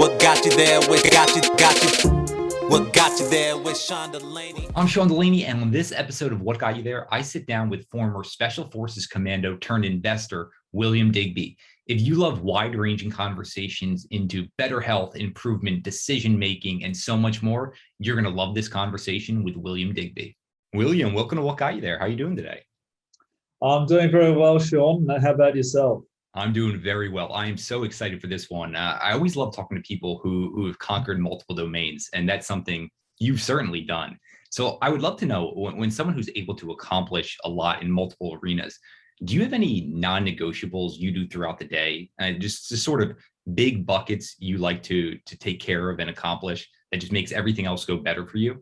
What got you there with What got you there with Sean DeLaney? I'm Sean DeLaney, and on this episode of What Got You There, I sit down with former Special Forces Commando turned investor, William Digby. If you love wide-ranging conversations into better health, improvement, decision-making, and so much more, you're going to love this conversation with William Digby. William, welcome to What Got You There. How are you doing today? I'm doing very well, Sean. How about yourself? I'm doing very well. I am so excited for this one. I always love talking to people who have conquered multiple domains, and that's something you've certainly done. So I would love to know, when someone who's able to accomplish a lot in multiple arenas, do you have any non-negotiables you do throughout the day? Just sort of big buckets you like to take care of and accomplish that just makes everything else go better for you?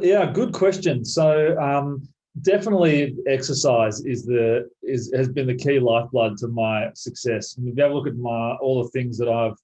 Yeah, good question. So definitely exercise has been the key lifeblood to my success. And if you have a look at all the things that I've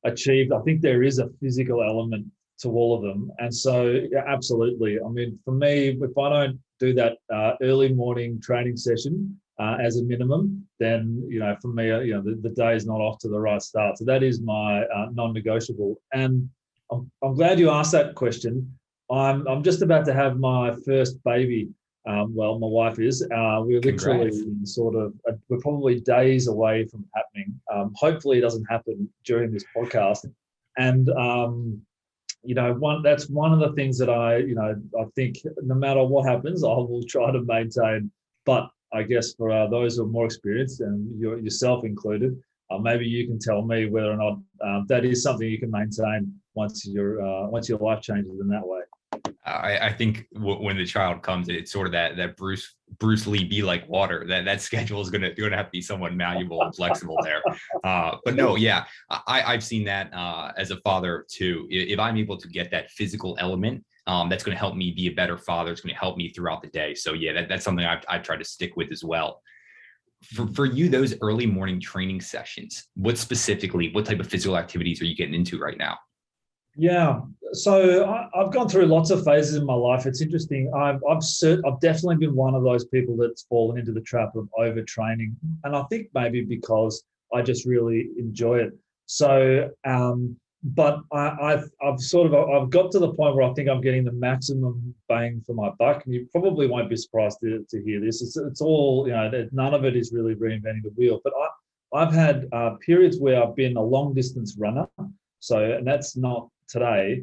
achieved, I think there is a physical element to all of them. And so, yeah, absolutely. I mean, for me, if I don't do that early morning training session as a minimum, then, for me, the day is not off to the right start. So that is my non-negotiable. And I'm glad you asked that question. I'm just about to have my first baby. Well, my wife is. We're literally we're probably days away from happening. Hopefully, it doesn't happen during this podcast. And that's one of the things that I think no matter what happens, I will try to maintain. But I guess for those who are more experienced, and yourself included, maybe you can tell me whether or not that is something you can maintain once your life changes in that way. I think when the child comes, it's sort of that Bruce Lee be like water. That schedule is gonna have to be somewhat malleable and flexible there. But no, yeah, I've seen that as a father too. If I'm able to get that physical element, that's going to help me be a better father. It's going to help me throughout the day. So yeah, that's something I've tried to stick with as well. For you, those early morning training sessions, what type of physical activities are you getting into right now? Yeah, so I've gone through lots of phases in my life. It's interesting. I've definitely been one of those people that's fallen into the trap of overtraining, and I think maybe because I just really enjoy it. So, but I've got to the point where I think I'm getting the maximum bang for my buck. And you probably won't be surprised to hear this. It's all none of it is really reinventing the wheel. But I've had periods where I've been a long distance runner. So, and that's not today,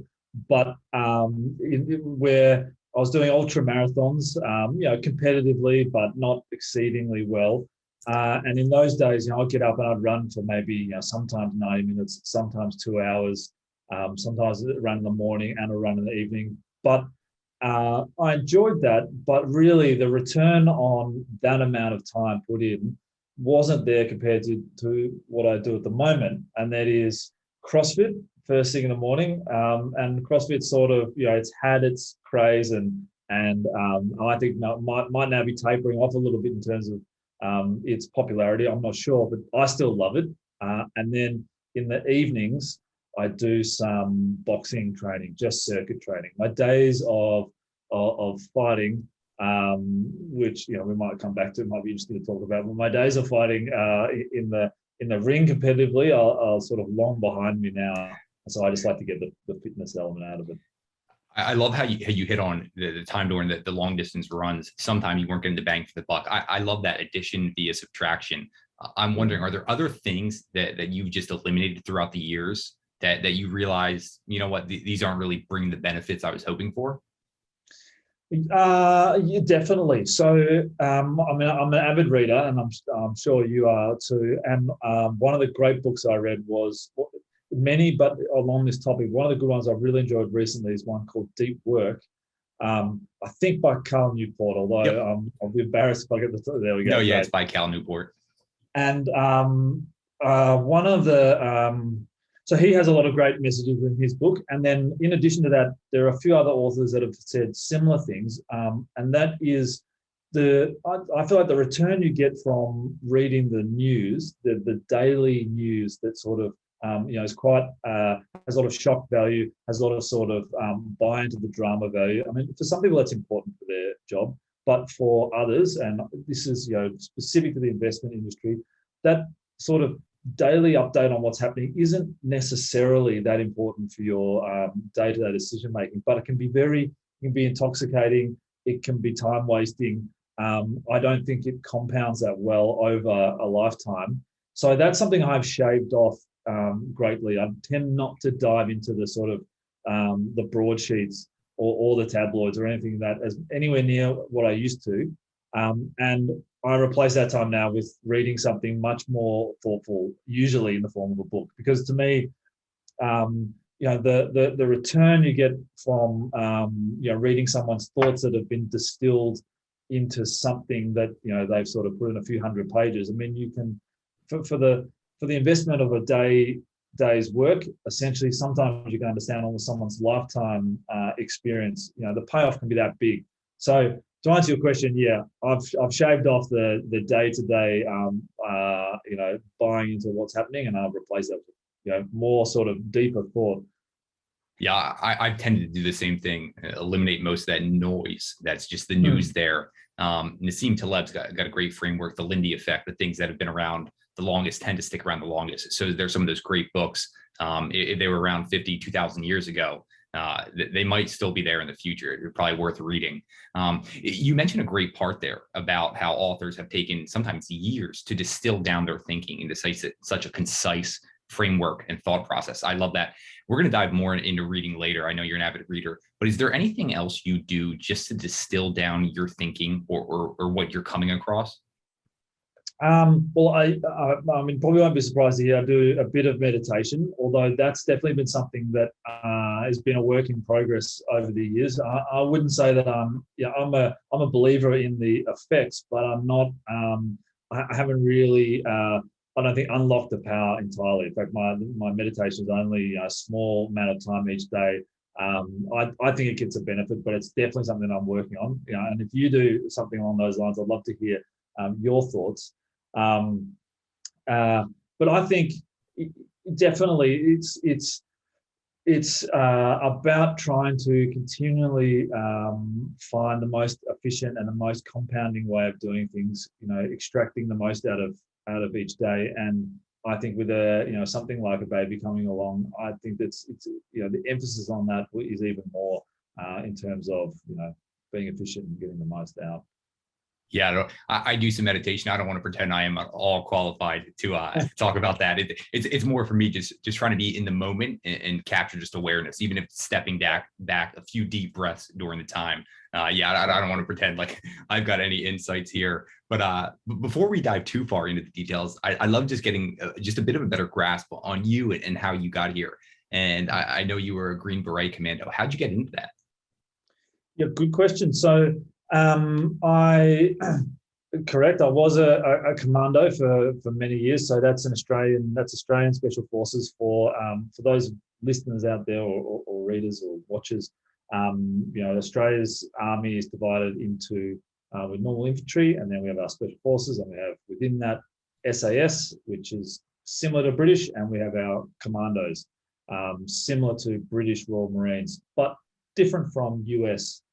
but where I was doing ultra marathons, competitively, but not exceedingly well. And in those days, I'd get up and I'd run for maybe sometimes 90 minutes, sometimes 2 hours, sometimes a run in the morning and a run in the evening. But I enjoyed that, but really the return on that amount of time put in wasn't there compared to what I do at the moment, and that is CrossFit first thing in the morning, and CrossFit sort of it's had its craze and I think might now be tapering off a little bit in terms of its popularity. I'm not sure, but I still love it. And then in the evenings, I do some boxing training, just circuit training. My days of fighting, which we might come back to, it might be interesting to talk about. But my days of fighting in the ring competitively are sort of long behind me now. So I just like to get the fitness element out of it. I love how you hit on the time during the long distance runs. Sometimes you weren't getting the bang for the buck. I love that addition via subtraction. I'm wondering, are there other things that you've just eliminated throughout the years that you realize, these aren't really bringing the benefits I was hoping for? Yeah, definitely. So, I'm an avid reader, and I'm sure you are too. And one of the great books I read was many, but along this topic, one of the good ones I've really enjoyed recently is one called Deep Work. I think by Cal Newport, although yep. I'll be embarrassed if I get there we go. No, yeah, it's by Cal Newport. And one of the so he has a lot of great messages in his book. And then in addition to that, there are a few other authors that have said similar things. And that is I feel like the return you get from reading the news, the daily news that sort of, is quite, has a lot of shock value, has a lot of sort of buy into the drama value. I mean, for some people that's important for their job, but for others, and this is, specific to the investment industry, that sort of daily update on what's happening isn't necessarily that important for your day-to-day decision making, but it can be intoxicating. It can be time wasting. I don't think it compounds that well over a lifetime. So that's something I've shaved off greatly. I tend not to dive into the sort of the broadsheets or the tabloids or anything that is anywhere near what I used to. And I replace that time now with reading something much more thoughtful, usually in the form of a book. Because to me, the return you get from reading someone's thoughts that have been distilled into something that they've sort of put in a few hundred pages. I mean, you can for the investment of a day's work, essentially, sometimes you can understand almost someone's lifetime experience. The payoff can be that big. So to answer your question, yeah, I've shaved off the day-to-day, buying into what's happening, and I'll replace that with more sort of deeper thought. Yeah, I've tended to do the same thing, eliminate most of that noise. That's just the news there. Nassim Taleb's got a great framework, the Lindy effect, the things that have been around the longest tend to stick around the longest. So there's some of those great books. If they were around 50, 2,000 years ago, they might still be there in the future. They're probably worth reading. You mentioned a great part there about how authors have taken sometimes years to distill down their thinking into such a concise framework and thought process. I love that. We're going to dive more into reading later. I know you're an avid reader, but is there anything else you do just to distill down your thinking or what you're coming across? Well, I mean, probably won't be surprised to hear I do a bit of meditation, although that's definitely been something that has been a work in progress over the years. I wouldn't say that I'm a believer in the effects, but I'm not. I haven't really. I don't think unlocked the power entirely. In fact, my meditation is only a small amount of time each day. I think it gets a benefit, but it's definitely something that I'm working on. And if you do something along those lines, I'd love to hear your thoughts. But I think definitely it's about trying to continually find the most efficient and the most compounding way of doing things. Extracting the most out of each day. And I think with something like a baby coming along, I think it's the emphasis on that is even more in terms of being efficient and getting the most out. Yeah, I do some meditation. I don't want to pretend I am at all qualified to talk about that. It's more for me just trying to be in the moment and capture just awareness, even if stepping back a few deep breaths during the time. I don't want to pretend like I've got any insights here. But before we dive too far into the details, I love just getting just a bit of a better grasp on you and how you got here. And I know you were a Green Beret Commando. How'd you get into that? Yeah, good question. So correct. I was a commando for many years. So that's Australian Special Forces for those listeners out there or readers or watchers. Australia's army is divided into with normal infantry, and then we have our special forces, and we have within that SAS, which is similar to British, and we have our commandos, similar to British Royal Marines, but different from US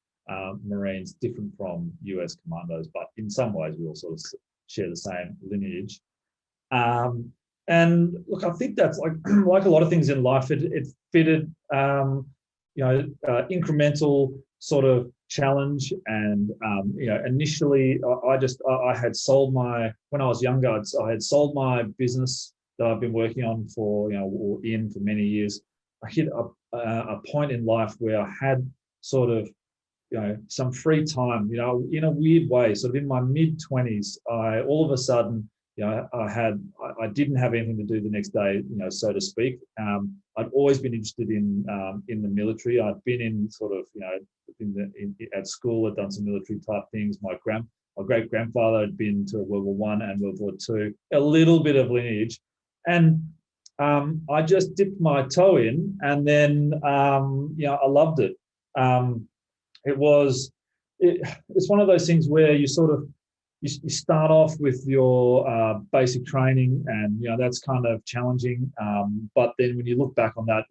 Marines, different from US commandos, but in some ways we all sort of share the same lineage. And look, I think that's like a lot of things in life, it fitted incremental sort of challenge. And initially I had sold when I was younger, I had sold my business that I've been working on for many years. I hit a point in life where I had sort of some free time, in a weird way. Sort of in my mid-20s, I all of a sudden, I didn't have anything to do the next day, so to speak. I'd always been interested in the military. I'd been in sort of, at school, I'd done some military type things. My great grandfather had been to World War I and World War II, a little bit of lineage, and I just dipped my toe in, and then I loved it. It's one of those things where you sort of you start off with your basic training, and that's kind of challenging. But then when you look back on that,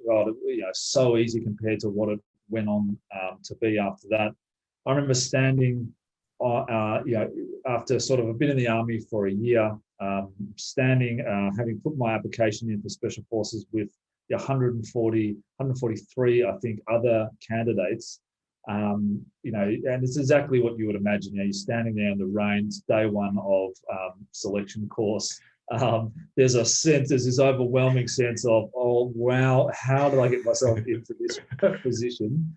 so easy compared to what it went on to be after that. I remember standing, after sort of I've been in the army for a year, standing, having put my application in for Special Forces with the 143, I think, other candidates. And it's exactly what you would imagine. You're standing there in the rain, it's day one of selection course. There's this overwhelming sense of, oh, wow, how did I get myself into this position?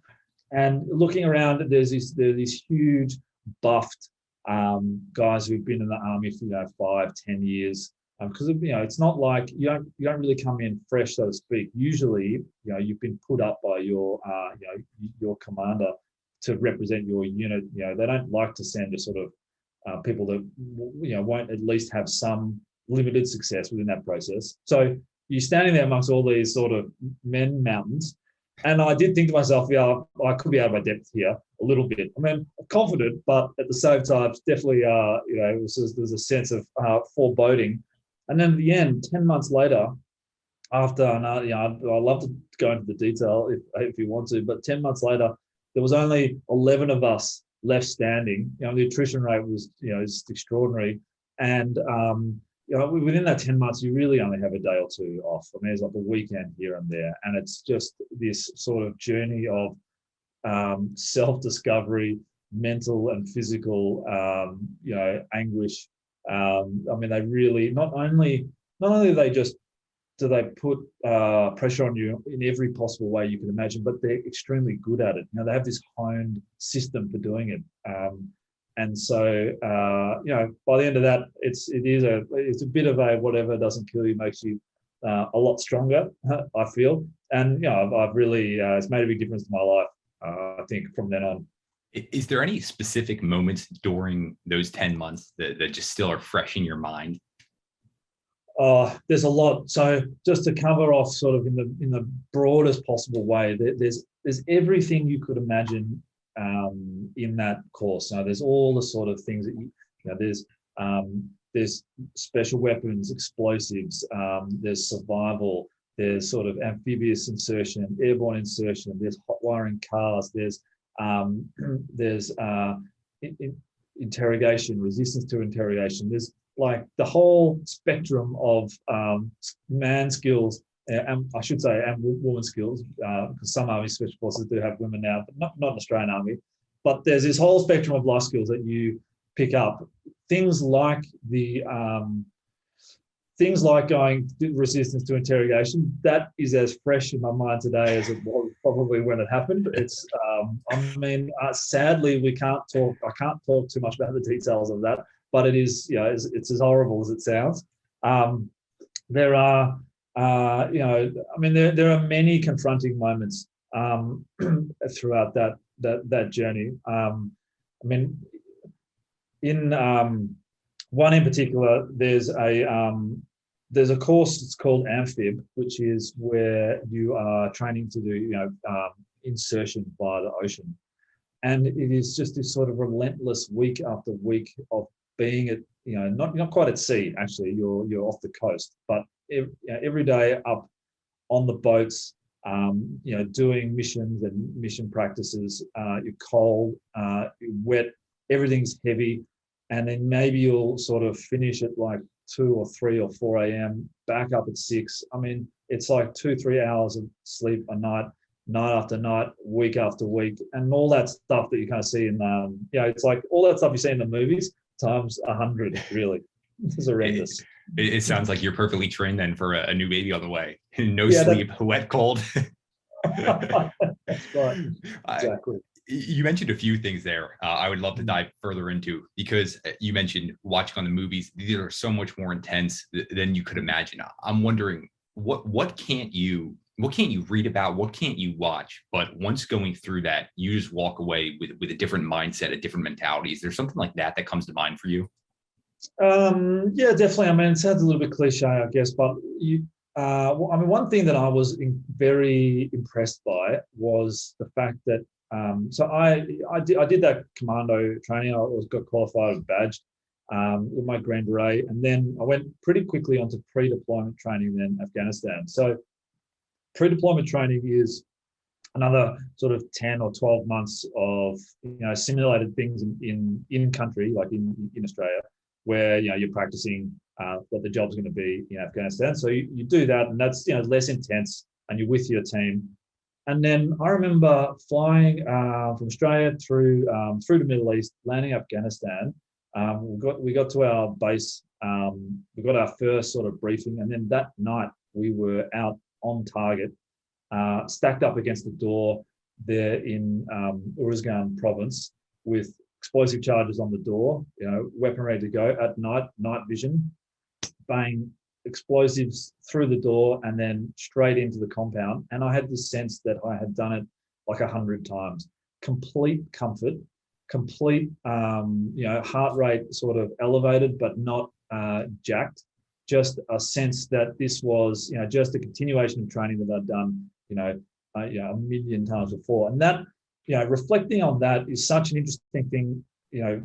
And looking around, there's these huge buffed guys who've been in the army for 5-10 years, because it's not like you don't really come in fresh, so to speak. Usually, you've been put up by your commander to represent your unit. They don't like to send a sort of people that won't at least have some limited success within that process. So you're standing there amongst all these sort of men mountains. And I did think to myself, I could be out of my depth here a little bit. I mean, confident, but at the same time, definitely, there's a sense of foreboding. And then at the end, 10 months later, after, I love to go into the detail if you want to, but 10 months later, there was only 11 of us left standing. The attrition rate was, just extraordinary. And, within that 10 months, you really only have a day or two off. I mean, there's like a weekend here and there. And it's just this sort of journey of self-discovery, mental and physical, anguish. I mean, they really, not only do they put pressure on you in every possible way you can imagine, but they're extremely good at it. They have this honed system for doing it. And so, by the end of that, it's a bit of a whatever doesn't kill you makes you a lot stronger, I feel. And, I've really, it's made a big difference to my life, I think, from then on. Is there any specific moments during those 10 months that just still are fresh in your mind? There's a lot. So just to cover off sort of in the broadest possible way, there's everything you could imagine in that course. There's all the sort of things that there's special weapons, explosives, there's survival, there's sort of amphibious insertion, airborne insertion, there's hot wiring cars, there's interrogation, resistance to interrogation. There's like the whole spectrum of man skills, and I should say, and woman skills, because some army special forces do have women now, but not an Australian army. But there's this whole spectrum of life skills that you pick up. Things like going resistance to interrogation. That is as fresh in my mind today as it was probably when it happened. It's, sadly, I can't talk too much about the details of that, but it is, it's as horrible as it sounds. There are, there are many confronting moments throughout that journey. In one in particular, there's a course. It's called Amphib, which is where you are training to do insertion via the ocean, and it is just this sort of relentless week after week of being at not quite at sea. Actually, you're off the coast, but every day up on the boats, doing missions and mission practices. You're cold, you're wet, everything's heavy, and then maybe you'll sort of finish at like 2 or 3 or 4 a.m. back up at 6. I mean, it's like 2-3 hours of sleep a night, night after night, week after week, and all that stuff that you kind of see in it's like all that stuff you see in the movies times 100. Really, it's horrendous. It sounds like you're perfectly trained then for a new baby on the way. No sleep, wet, cold. That's right. Exactly. You mentioned a few things there I would love to dive further into, because you mentioned watching on the movies. These are so much more intense than you could imagine. I'm wondering, what can't you read about? What can't you watch? But once going through that, you just walk away with a different mindset, a different mentality. Is there something like that comes to mind for you? Yeah, definitely. I mean, it sounds a little bit cliche, I guess, but one thing that I was very impressed by was the fact that so I did that commando training. I got qualified and badged with my Green Beret, and then I went pretty quickly onto pre-deployment training in Afghanistan. So pre-deployment training is another sort of 10 or 12 months of simulated things in country, like in Australia, where you're practicing what the job's going to be in Afghanistan. So you do that, and that's less intense, and you're with your team. And then I remember flying from Australia through the Middle East, landing Afghanistan. We got to our base. We got our first sort of briefing, and then that night we were out on target, stacked up against the door there in Uruzgan province with explosive charges on the door, weapon ready to go at night vision, bang, explosives through the door and then straight into the compound. And I had this sense that I had done it like 100 times. Complete comfort, complete, heart rate sort of elevated, but not jacked. Just a sense that this was, just a continuation of training that I'd done, a million times before. And that, reflecting on that is such an interesting thing, you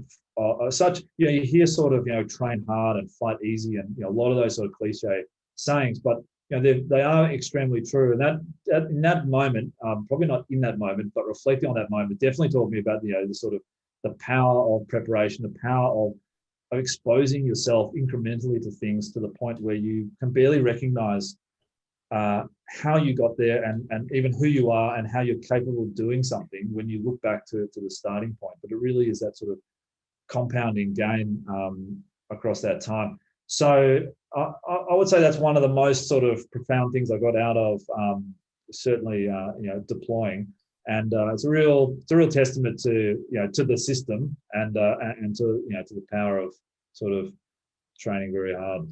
hear sort of, train hard and fight easy and, a lot of those sort of cliche sayings, but, they are extremely true. And that in that moment, probably not in that moment, but reflecting on that moment, definitely taught me about, the sort of the power of preparation, the power of exposing yourself incrementally to things to the point where you can barely recognize how you got there and even who you are and how you're capable of doing something when you look back to the starting point. But it really is that sort of compounding gain across that time. So I would say that's one of the most sort of profound things I got out of certainly deploying, and it's a real testament to to the system and to to the power of sort of training very hard.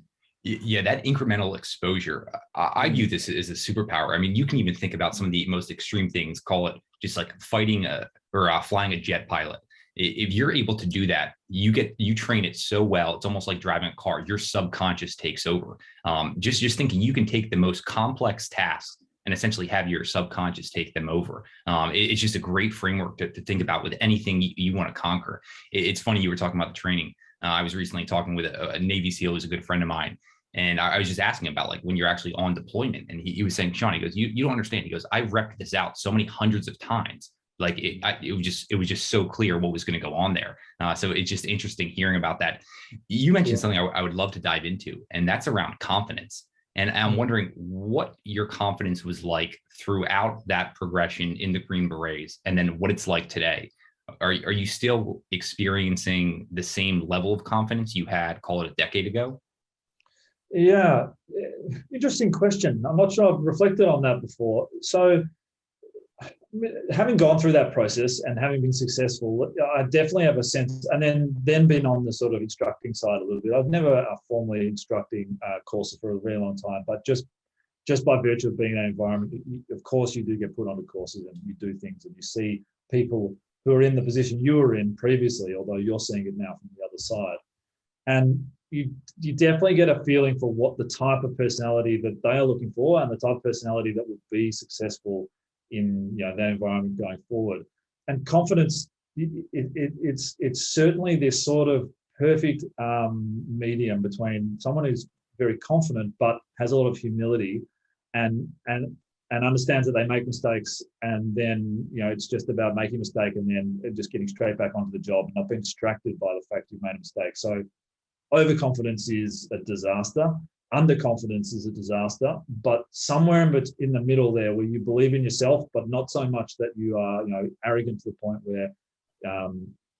Yeah, that incremental exposure, I view this as a superpower. I mean, you can even think about some of the most extreme things, call it just like fighting or flying a jet pilot. If you're able to do that, you train it so well. It's almost like driving a car. Your subconscious takes over. Just thinking you can take the most complex tasks and essentially have your subconscious take them over. It's just a great framework to think about with anything you want to conquer. It's funny you were talking about the training. I was recently talking with a Navy SEAL who's a good friend of mine. And I was just asking about like when you're actually on deployment. And he was saying, Sean, he goes, you don't understand. He goes, I've repped this out so many hundreds of times. Like it was just so clear what was going to go on there. So it's just interesting hearing about that. You mentioned something I would love to dive into, and that's around confidence. And I'm wondering what your confidence was like throughout that progression in the Green Berets, and then what it's like today. Are you still experiencing the same level of confidence you had, call it a decade ago? Yeah, interesting question. I'm not sure I've reflected on that before. So having gone through that process and having been successful, I definitely have a sense, and then been on the sort of instructing side a little bit. I've never formally instructing courses for a very long time, but just by virtue of being in that environment, of course you do get put onto courses and you do things and you see people who are in the position you were in previously, although you're seeing it now from the other side. And you definitely get a feeling for what the type of personality that they are looking for and the type of personality that would be successful in that environment going forward. And confidence, it's certainly this sort of perfect medium between someone who's very confident but has a lot of humility and understands that they make mistakes, and then it's just about making a mistake and then just getting straight back onto the job and not being distracted by the fact you've made a mistake. So overconfidence is a disaster. Underconfidence is a disaster, but somewhere in the middle there where you believe in yourself, but not so much that you are, arrogant to the point where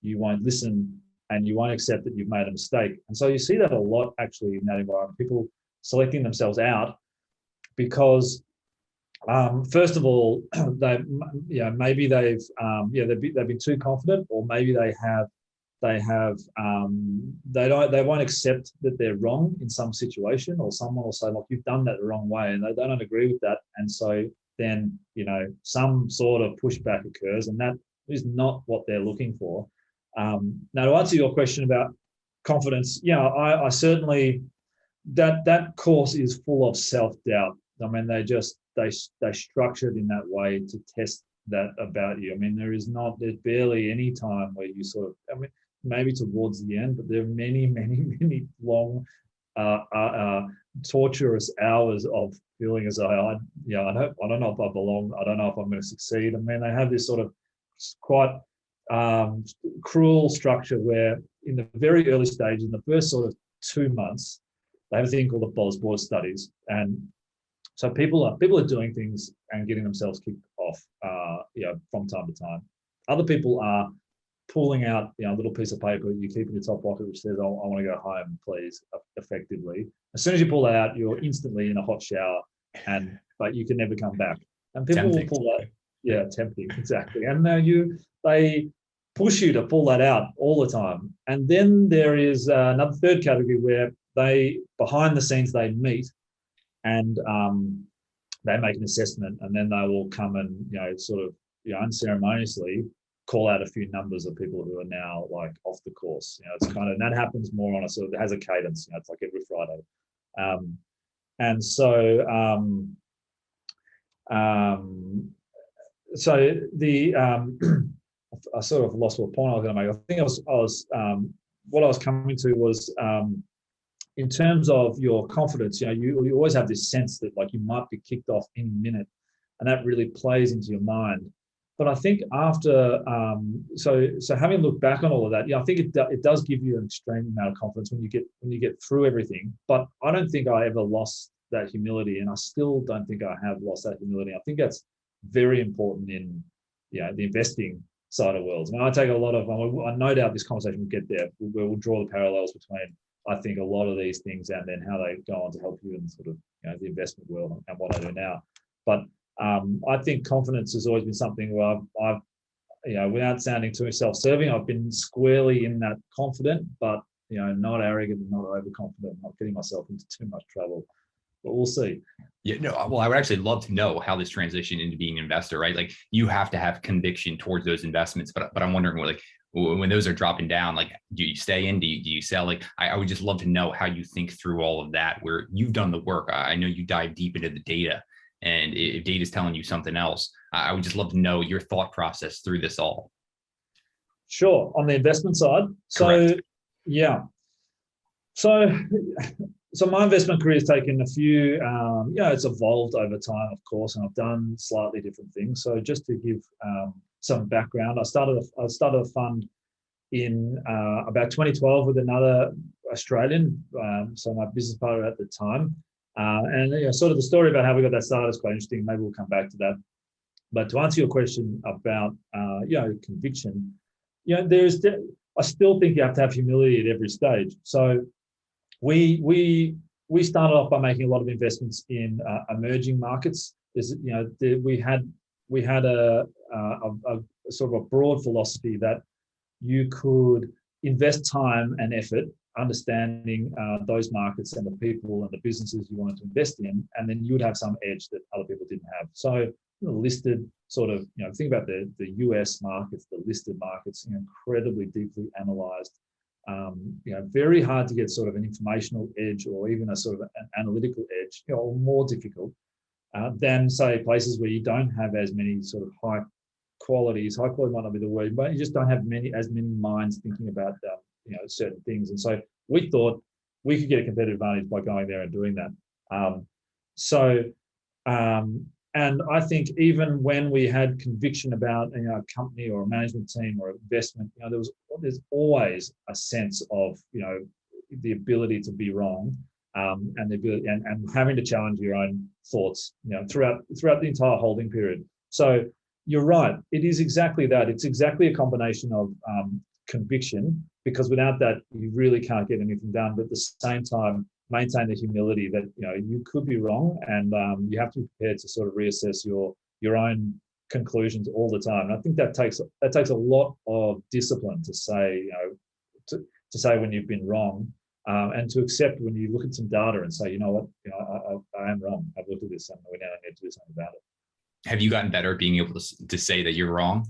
you won't listen and you won't accept that you've made a mistake. And so you see that a lot actually in that environment, people selecting themselves out because first of all, maybe they've been too confident, or maybe they won't accept that they're wrong in some situation, or someone will say, look, you've done that the wrong way, and they don't agree with that. And so then, some sort of pushback occurs, and that is not what they're looking for. Now, to answer your question about confidence, I certainly, that course is full of self-doubt. I mean, they structured in that way to test that about you. I mean, there's barely any time where you sort of, maybe towards the end, but there are many, many, many long, torturous hours of feeling as though I don't know if I belong. I don't know if I'm going to succeed. I mean, they have this sort of quite cruel structure where in the very early stage, in the first sort of 2 months, they have a thing called the Bosworth studies, and so people are doing things and getting themselves kicked off, from time to time. Other people are pulling out, a little piece of paper you keep in your top pocket, which says, "I want to go home, please." Effectively, as soon as you pull that out, you're instantly in a hot shower, but you can never come back. And people Tempting. will pull that. Yeah, tempting, exactly. And they push you to pull that out all the time. And then there is another third category where behind the scenes, they meet and they make an assessment, and then they will come and unceremoniously call out a few numbers of people who are now like off the course. It's kind of, and that happens more on a sort of, it has a cadence. It's like every Friday, and so I sort of lost what point I was going to make. I think what I was coming to was, in terms of your confidence, you always have this sense that like you might be kicked off any minute, and that really plays into your mind. But I think after, so having looked back on all of that, I think it does give you an extreme amount of confidence when you get through everything. But I don't think I ever lost that humility, and I still don't think I have lost that humility. I think that's very important in the investing side of worlds. I take a lot of, I no doubt this conversation will get there, where we'll draw the parallels between, I think, a lot of these things and then how they go on to help you in sort of the investment world and what I do now. But I think confidence has always been something where I've without sounding too self-serving, I've been squarely in that confident, but not arrogant and not overconfident, not getting myself into too much trouble. But we'll see. Yeah, no, well, I would actually love to know how this transitioned into being an investor, right? Like, you have to have conviction towards those investments, but I'm wondering, like, when those are dropping down, like, do you stay in? Do you sell? Like, I would just love to know how you think through all of that, where you've done the work. I know you dive deep into the data, and if data is telling you something else, I would just love to know your thought process through this all. Sure. On the investment side. Correct. So, yeah. So my investment career has taken a few, it's evolved over time, of course, and I've done slightly different things. So just to give some background, I started a fund in about 2012 with another Australian, so my business partner at the time. And sort of the story about how we got that started is quite interesting. Maybe we'll come back to that. But to answer your question about, conviction, I still think you have to have humility at every stage. So we started off by making a lot of investments in emerging markets. We had a sort of a broad philosophy that you could invest time and effort understanding those markets and the people and the businesses you wanted to invest in, and then you would have some edge that other people didn't have. So listed sort of, think about the US markets, the listed markets, incredibly deeply analyzed. Very hard to get sort of an informational edge or even a sort of an analytical edge, or more difficult than, say, places where you don't have as many sort of high quality might not be the word, but you just don't have as many minds thinking about certain things. And so we thought we could get a competitive advantage by going there and doing that. And I think even when we had conviction about a company or a management team or investment, there's always a sense of the ability to be wrong, and the ability and having to challenge your own thoughts throughout the entire holding period. So you're right, it is exactly that. It's exactly a combination of conviction, because without that you really can't get anything done, but at the same time maintain the humility that you could be wrong, and you have to be prepared to sort of reassess your own conclusions all the time. And I think that takes a lot of discipline to say to say when you've been wrong, and to accept when you look at some data and say, I am wrong. I've looked at this and we now need to do something about it. Have you gotten better at being able to say that you're wrong?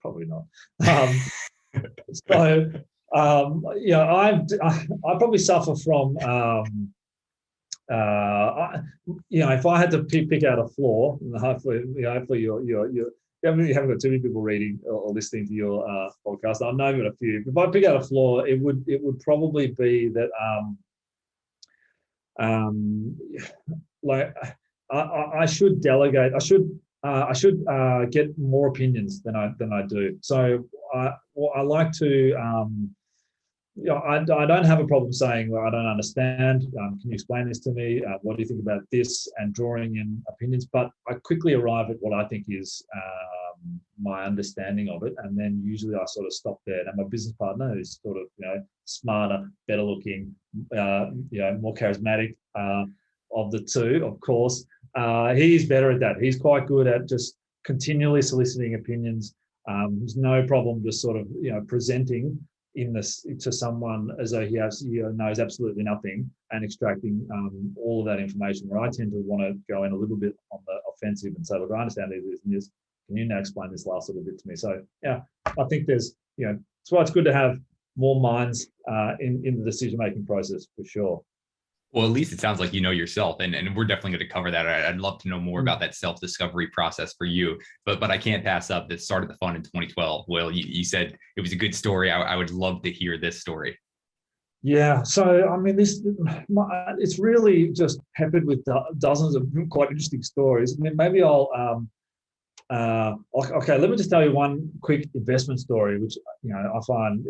Probably not. I probably suffer from, if I had to pick out a flaw, and hopefully you haven't got too many people reading or listening to your podcast. I know I've got a few. If I pick out a flaw, it would probably be that I should delegate. I should get more opinions than I do. So I like to I don't have a problem saying, well, I don't understand. Can you explain this to me? What do you think about this? And drawing in opinions. But I quickly arrive at what I think is my understanding of it. And then usually I sort of stop there. And my business partner is sort of, smarter, better looking, more charismatic of the two, of course. He's better at that. He's quite good at just continually soliciting opinions. There's no problem just sort of, presenting in this to someone as though he knows absolutely nothing and extracting all of that information, where I tend to want to go in a little bit on the offensive and say, look, I understand this and this. Can you now explain this last little bit to me? So yeah, I think there's, that's why it's good to have more minds in the decision-making process, for sure. Well, at least it sounds like you know yourself, and we're definitely going to cover that. I'd love to know more about that self-discovery process for you, but I can't pass up that started the fund in 2012. Will, you said it was a good story. I would love to hear this story. Yeah, so I mean, it's really just peppered with dozens of quite interesting stories. I mean, maybe I'll okay. Let me just tell you one quick investment story, which I find.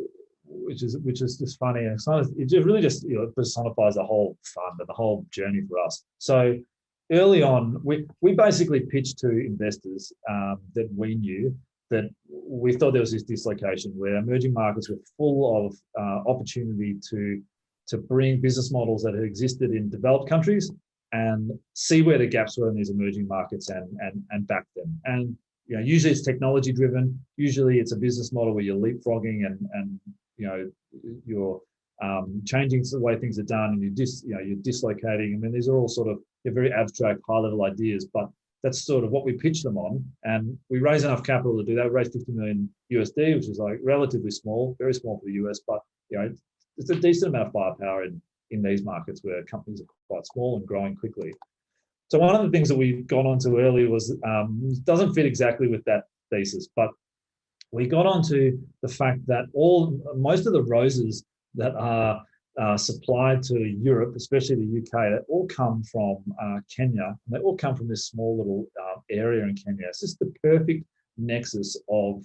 Which is just funny, and it really just personifies the whole fund and the whole journey for us. So early on, we basically pitched to investors that we knew that we thought there was this dislocation where emerging markets were full of opportunity to bring business models that had existed in developed countries and see where the gaps were in these emerging markets and back them. And usually it's technology driven. Usually it's a business model where you're leapfrogging and you're changing the way things are done, and you're dislocating. I mean, these are all sort of very abstract, high-level ideas, but that's sort of what we pitch them on. And we raise enough capital to do that. We raised $50 million USD, which is like relatively small, very small for the US, but it's a decent amount of firepower in these markets where companies are quite small and growing quickly. So one of the things that we got onto early was doesn't fit exactly with that thesis, but we got onto the fact that most of the roses that are supplied to Europe, especially the UK, they all come from Kenya. And they all come from this small little area in Kenya. It's just the perfect nexus of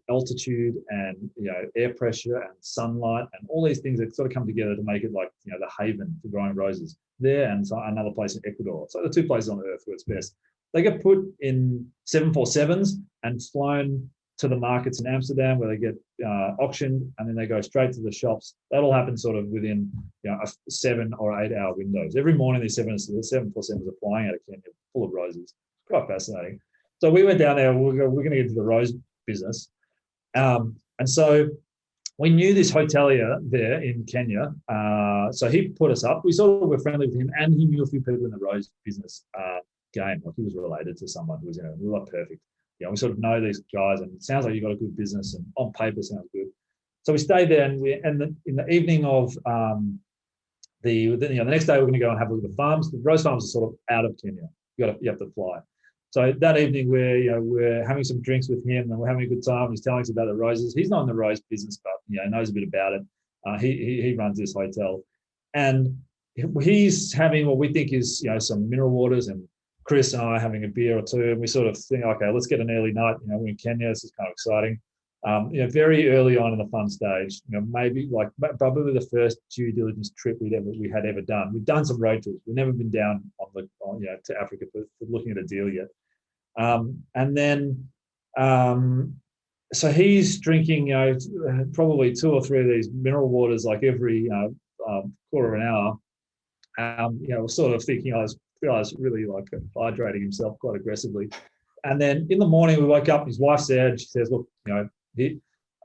altitude and air pressure and sunlight and all these things that sort of come together to make it like the haven for growing roses there, and so another place in Ecuador. So the two places on earth where it's best. They get put in 747s and flown to the markets in Amsterdam, where they get auctioned, and then they go straight to the shops. That all happens sort of within a 7 or 8 hour windows. Every morning these 747s are flying out of Kenya full of roses. It's quite fascinating. So we went down there. We're going to get into the rose business, and so we knew this hotelier there in Kenya. So he put us up. We sort of were friendly with him, and he knew a few people in the rose business game. Like he was related to someone who was in it. We were like, perfect. We sort of know these guys, and it sounds like you've got a good business, and on paper sounds good. So we stayed there, and in the evening of the next day we're going to go and have a look at the farms. The rose farms are sort of out of Kenya. You have to fly. So that evening we're having some drinks with him, and we're having a good time. He's telling us about the roses. He's not in the rose business, but knows a bit about it. He runs this hotel, and he's having what we think is some mineral waters, and Chris and I are having a beer or two, and we sort of think, okay, let's get an early night. We're in Kenya. This is kind of exciting. Very early on in the fund stage, maybe like probably the first due diligence trip we had ever done. We've done some road trips. We've never been down to Africa for looking at a deal yet. And then, so he's drinking, probably 2 or 3 of these mineral waters like every quarter of an hour. We're sort of thinking, I was really like hydrating himself quite aggressively. And then in the morning we woke up, his wife's there, and she says, look, I'm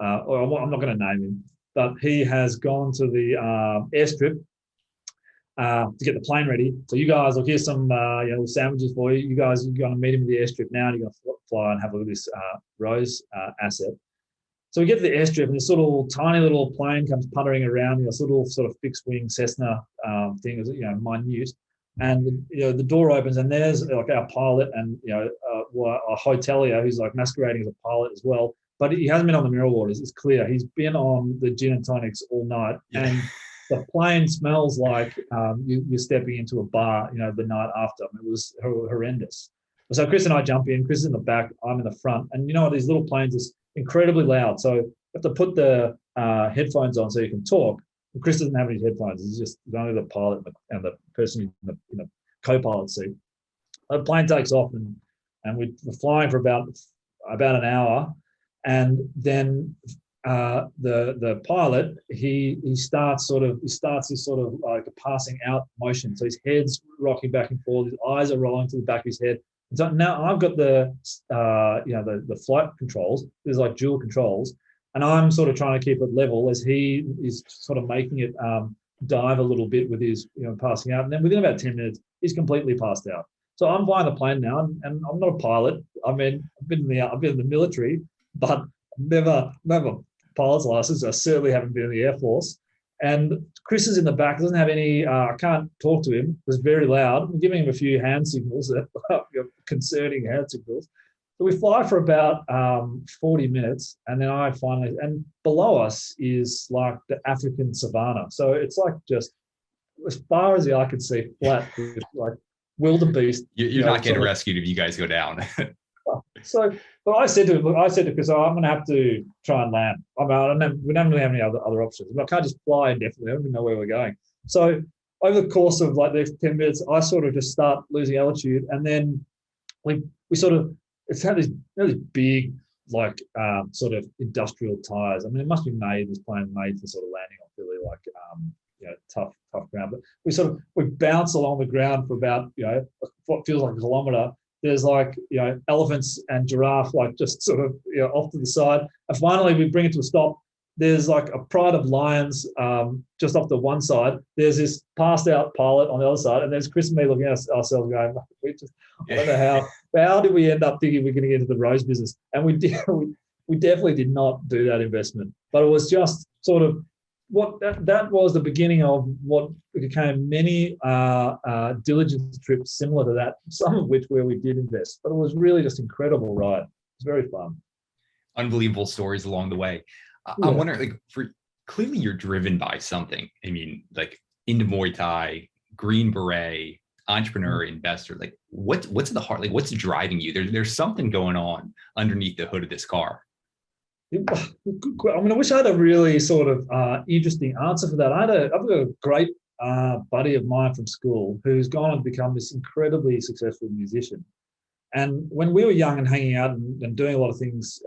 not going to name him, but he has gone to the airstrip to get the plane ready. So you guys, look, here's some little sandwiches for you. You guys are going to meet him at the airstrip now, and you're going to fly and have a look at this rose asset. So we get to the airstrip, and this little tiny little plane comes puttering around, this little sort of fixed wing Cessna thing, minute. And the door opens, and there's like our pilot and a hotelier who's like masquerading as a pilot as well. But he hasn't been on the mineral waters. It's clear he's been on the gin and tonics all night, and the plane smells like you're stepping into a bar. The night after. It was horrendous. So Chris and I jump in. Chris is in the back. I'm in the front, and these little planes are incredibly loud. So have to put the headphones on so you can talk. And Chris doesn't have any headphones. He's just only the pilot and the person in the co-pilot seat. The plane takes off and we're flying for about an hour, and then the pilot he starts this sort of like a passing out motion. So his head's rocking back and forth, his eyes are rolling to the back of his head. And so now I've got the flight controls. There's like dual controls, and I'm sort of trying to keep it level as he is sort of making it dive a little bit with his passing out. And then within about 10 minutes, he's completely passed out. So I'm flying the plane now, and I'm not a pilot. I mean, I've been in the military, but never pilot's license. I certainly haven't been in the Air Force. And Chris is in the back, doesn't have any, I can't talk to him. It was very loud. I'm giving him a few hand signals, concerning hand signals. So we fly for about 40 minutes, and then and below us is like the African savannah. So it's like just as far as the eye can see, flat, with like wildebeest. You're not getting rescued if you guys go down. So, but I said to Chris, I'm going to have to try and land. We don't really have any other options. I can't just fly indefinitely. I don't even know where we're going. So over the course of like the next 10 minutes, I sort of just start losing altitude, and then we sort of, it's had these really big like sort of industrial tires. I mean, it must be this plane made for sort of landing on really like tough ground. But we bounce along the ground for about what feels like a kilometre. There's like elephants and giraffe like just sort of off to the side, and finally we bring it to a stop. There's like a pride of lions just off to one side. There's this passed out pilot on the other side, and there's Chris and me looking at ourselves going, I don't know how did we end up thinking we're going to get into the rose business? And we definitely did not do that investment, but it was just sort of that was the beginning of what became many diligence trips similar to that, some of which where we did invest. But it was really just incredible ride. It was very fun. Unbelievable stories along the way. Yeah. I'm wondering, clearly you're driven by something. I mean, like into Muay Thai, Green Beret, entrepreneur, investor. Like what's in the heart? Like what's driving you? There's something going on underneath the hood of this car. I mean, I wish I had a really sort of interesting answer for that. I've got a great buddy of mine from school who's gone on to become this incredibly successful musician. And when we were young and hanging out and doing a lot of things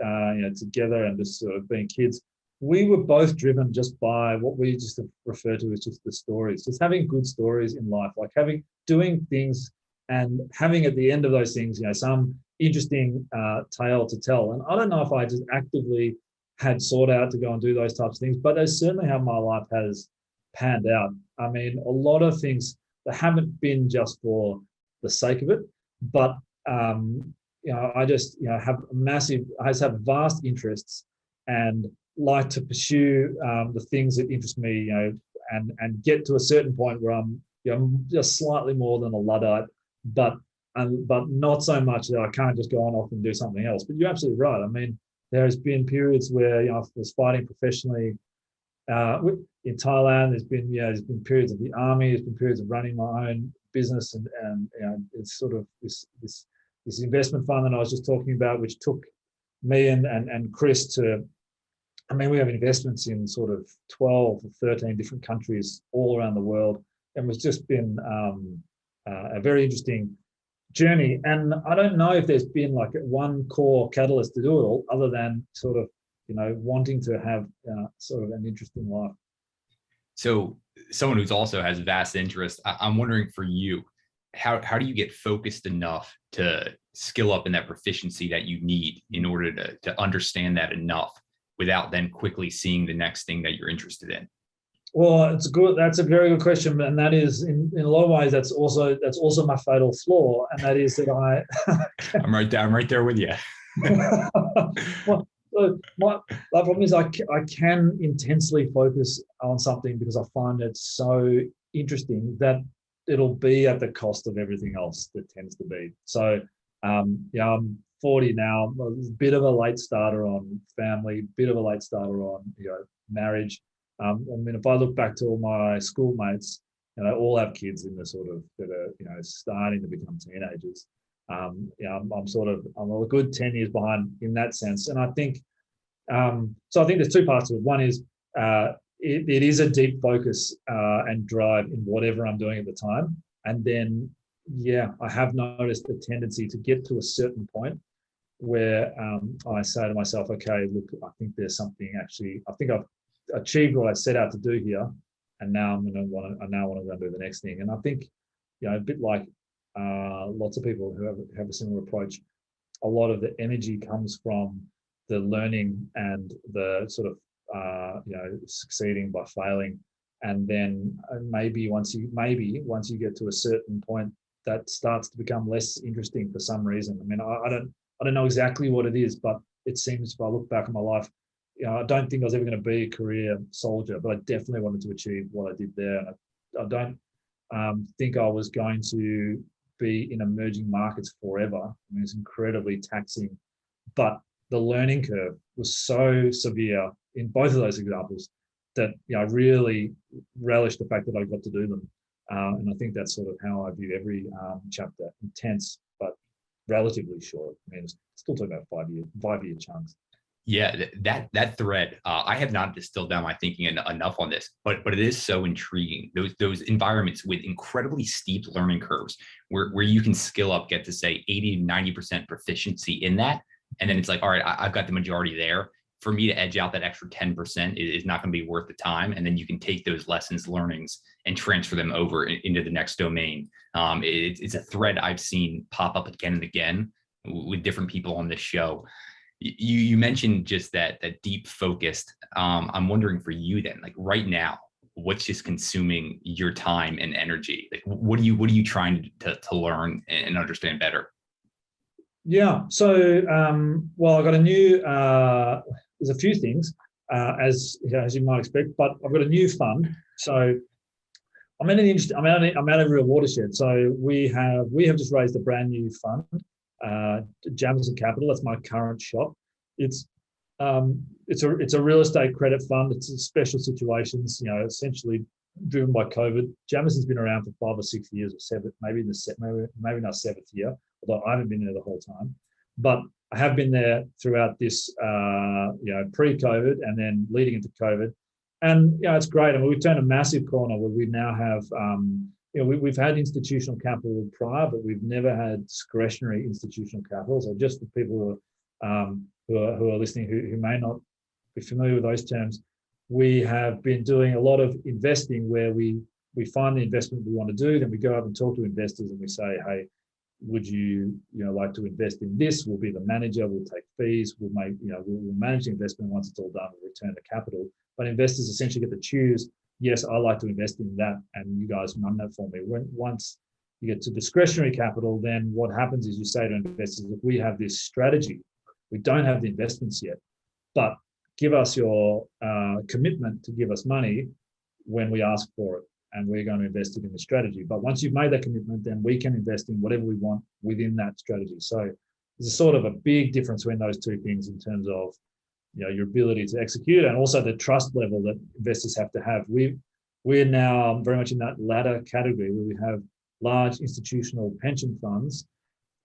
together and just sort of being kids, we were both driven just by what we just refer to as just the stories, just having good stories in life, like doing things and having at the end of those things, some interesting tale to tell. And I don't know if I just actively had sought out to go and do those types of things, but that's certainly how my life has panned out. I mean, a lot of things that haven't been just for the sake of it, but I just I just have vast interests and like to pursue the things that interest me, and get to a certain point where I'm just slightly more than a Luddite, but not so much that I can't just go on off and do something else. But you're absolutely right. I mean, there's been periods where I was fighting professionally in Thailand. There's been periods of the army. There's been periods of running my own business, and it's sort of this investment fund that I was just talking about, which took me and Chris to. I mean, we have investments in sort of 12 or 13 different countries all around the world, and it's just been a very interesting journey. And I don't know if there's been like one core catalyst to do it all, other than sort of wanting to have sort of an interesting life. So someone who's also has vast interest, I'm wondering for you, how do you get focused enough to skill up in that proficiency that you need in order to understand that enough without then quickly seeing the next thing that you're interested in? Well, that's a very good question, and that is in a lot of ways that's also my fatal flaw, and that is that I'm right there with you. Well, so my problem is I can intensely focus on something because I find it so interesting that it'll be at the cost of everything else that tends to be. So I'm 40 now, a bit of a late starter on family, bit of a late starter on marriage. I mean, if I look back to all my schoolmates, all have kids in the sort of that are starting to become teenagers. I'm a good 10 years behind in that sense, and I think So I think there's two parts to it. One is it is a deep focus and drive in whatever I'm doing at the time. And then, yeah, I have noticed a tendency to get to a certain point where I say to myself, okay, look, I think there's something actually, I think I've achieved what I set out to do here. And now I want to go and do the next thing. And I think, a bit like lots of people who have a similar approach, a lot of the energy comes from the learning and the sort of, succeeding by failing. And then maybe once you get to a certain point, that starts to become less interesting for some reason. I mean, I don't know exactly what it is, but it seems if I look back on my life, I don't think I was ever going to be a career soldier, but I definitely wanted to achieve what I did there. And I don't think I was going to be in emerging markets forever. I mean, it's incredibly taxing, but the learning curve was so severe in both of those examples that I really relished the fact that I got to do them. And I think that's sort of how I view every chapter. Intense, but relatively short. I mean, it's still talking about 5-year chunks. Yeah, that thread, I have not distilled down my thinking enough on this, but it is so intriguing. Those environments with incredibly steep learning curves where you can skill up, get to say 80 to 90% proficiency in that. And then it's like, all right, I've got the majority there. For me to edge out that extra 10% is not going to be worth the time. And then you can take those lessons, learnings, and transfer them over into the next domain. It's a thread I've seen pop up again and again with different people on this show. You mentioned just that deep focused. I'm wondering for you then, like right now, what's just consuming your time and energy? Like what are you trying to learn and understand better? Yeah. So well, I got a new. There's a few things as you might expect, but I've got a new fund. So I'm at a real watershed. So we have just raised a brand new fund. Jameson Capital, that's my current shop. It's a real estate credit fund. It's special situations, essentially driven by COVID. Jameson's been around for 5 or 6 years or 7, maybe maybe not 7th year, although I haven't been there the whole time. But I have been there throughout this, pre-COVID and then leading into COVID. And it's great. I mean, we've turned a massive corner where we now have we've had institutional capital prior, but we've never had discretionary institutional capital. So just for people who are listening who may not be familiar with those terms, we have been doing a lot of investing where we find the investment we want to do, then we go out and talk to investors and we say, hey, would you like to invest in this? We'll be the manager, we'll take fees, we'll manage the investment. Once it's all done, we'll return the capital. But investors essentially get to choose, yes, I like to invest in that, and you guys run that for me. Once you get to discretionary capital, then what happens is you say to investors, look, we have this strategy. We don't have the investments yet, but give us your commitment to give us money when we ask for it, and we're going to invest it in the strategy. But once you've made that commitment, then we can invest in whatever we want within that strategy. So there's a sort of a big difference between those two things in terms of your ability to execute and also the trust level that investors have to have. We're now very much in that latter category where we have large institutional pension funds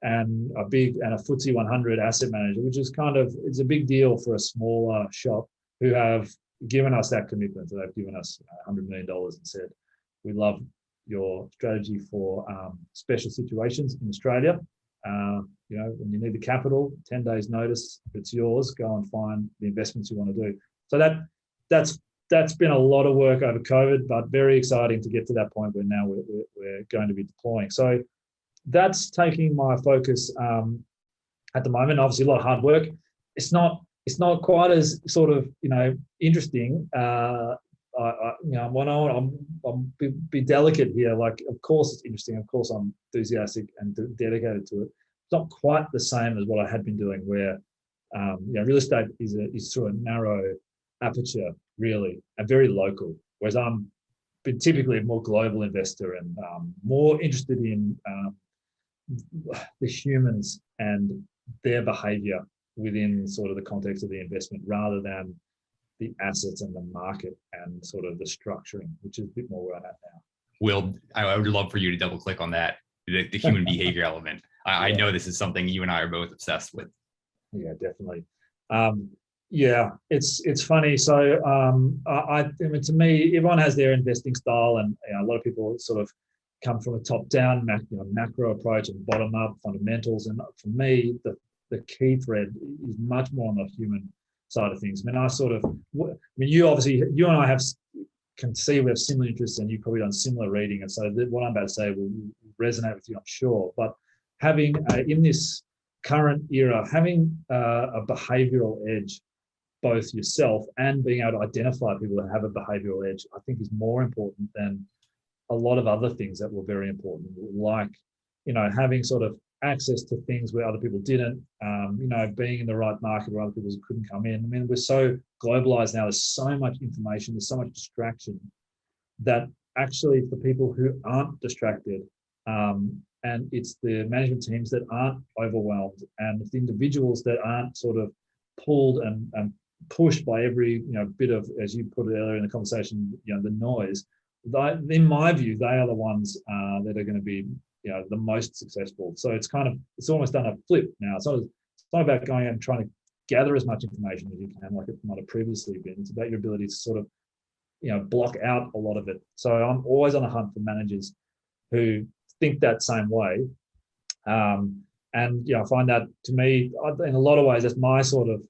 and a FTSE 100 asset manager, which is it's a big deal for a smaller shop who have given us that commitment. So they've given us $100 million and said, we love your strategy for special situations in Australia. When you need the capital, 10 days notice, if it's yours, go and find the investments you want to do. So that's been a lot of work over COVID, but very exciting to get to that point where now we're going to be deploying. So that's taking my focus at the moment. Obviously, a lot of hard work. It's not quite as sort of interesting. I'm be delicate here. Like, of course it's interesting. Of course I'm enthusiastic and dedicated to it. It's not quite the same as what I had been doing, where real estate is through a narrow aperture, really, and very local. Whereas I'm been typically a more global investor and more interested in the humans and their behaviour within sort of the context of the investment, rather than the assets and the market and sort of the structuring, which is a bit more where I'm at now. Will, I would love for you to double click on that, the human behavior element. I know this is something you and I are both obsessed with. Yeah, definitely. Yeah, it's funny. So I mean, to me, everyone has their investing style, and a lot of people sort of come from a top-down, macro approach and bottom-up fundamentals. And for me, the key thread is much more on the human side of things. I mean, you obviously, you and I can see we have similar interests, and you've probably done similar reading, and so what I'm about to say will resonate with you, I'm sure. But having in this current era, having a behavioural edge, both yourself and being able to identify people that have a behavioral edge, I think is more important than a lot of other things that were very important, like, having sort of access to things where other people didn't, being in the right market where other people couldn't come in. I mean, we're so globalized now, there's so much information, there's so much distraction that actually for people who aren't distracted, and it's the management teams that aren't overwhelmed, and the individuals that aren't sort of pulled and pushed by every bit of, as you put it earlier in the conversation, the noise. In my view, they are the ones that are going to be the most successful. So it's almost done a flip now. It's not about going out and trying to gather as much information as you can, like it might have previously been. It's about your ability to sort of block out a lot of it. So I'm always on the hunt for managers who think that same way. And I find that, to me, in a lot of ways, that's my sort of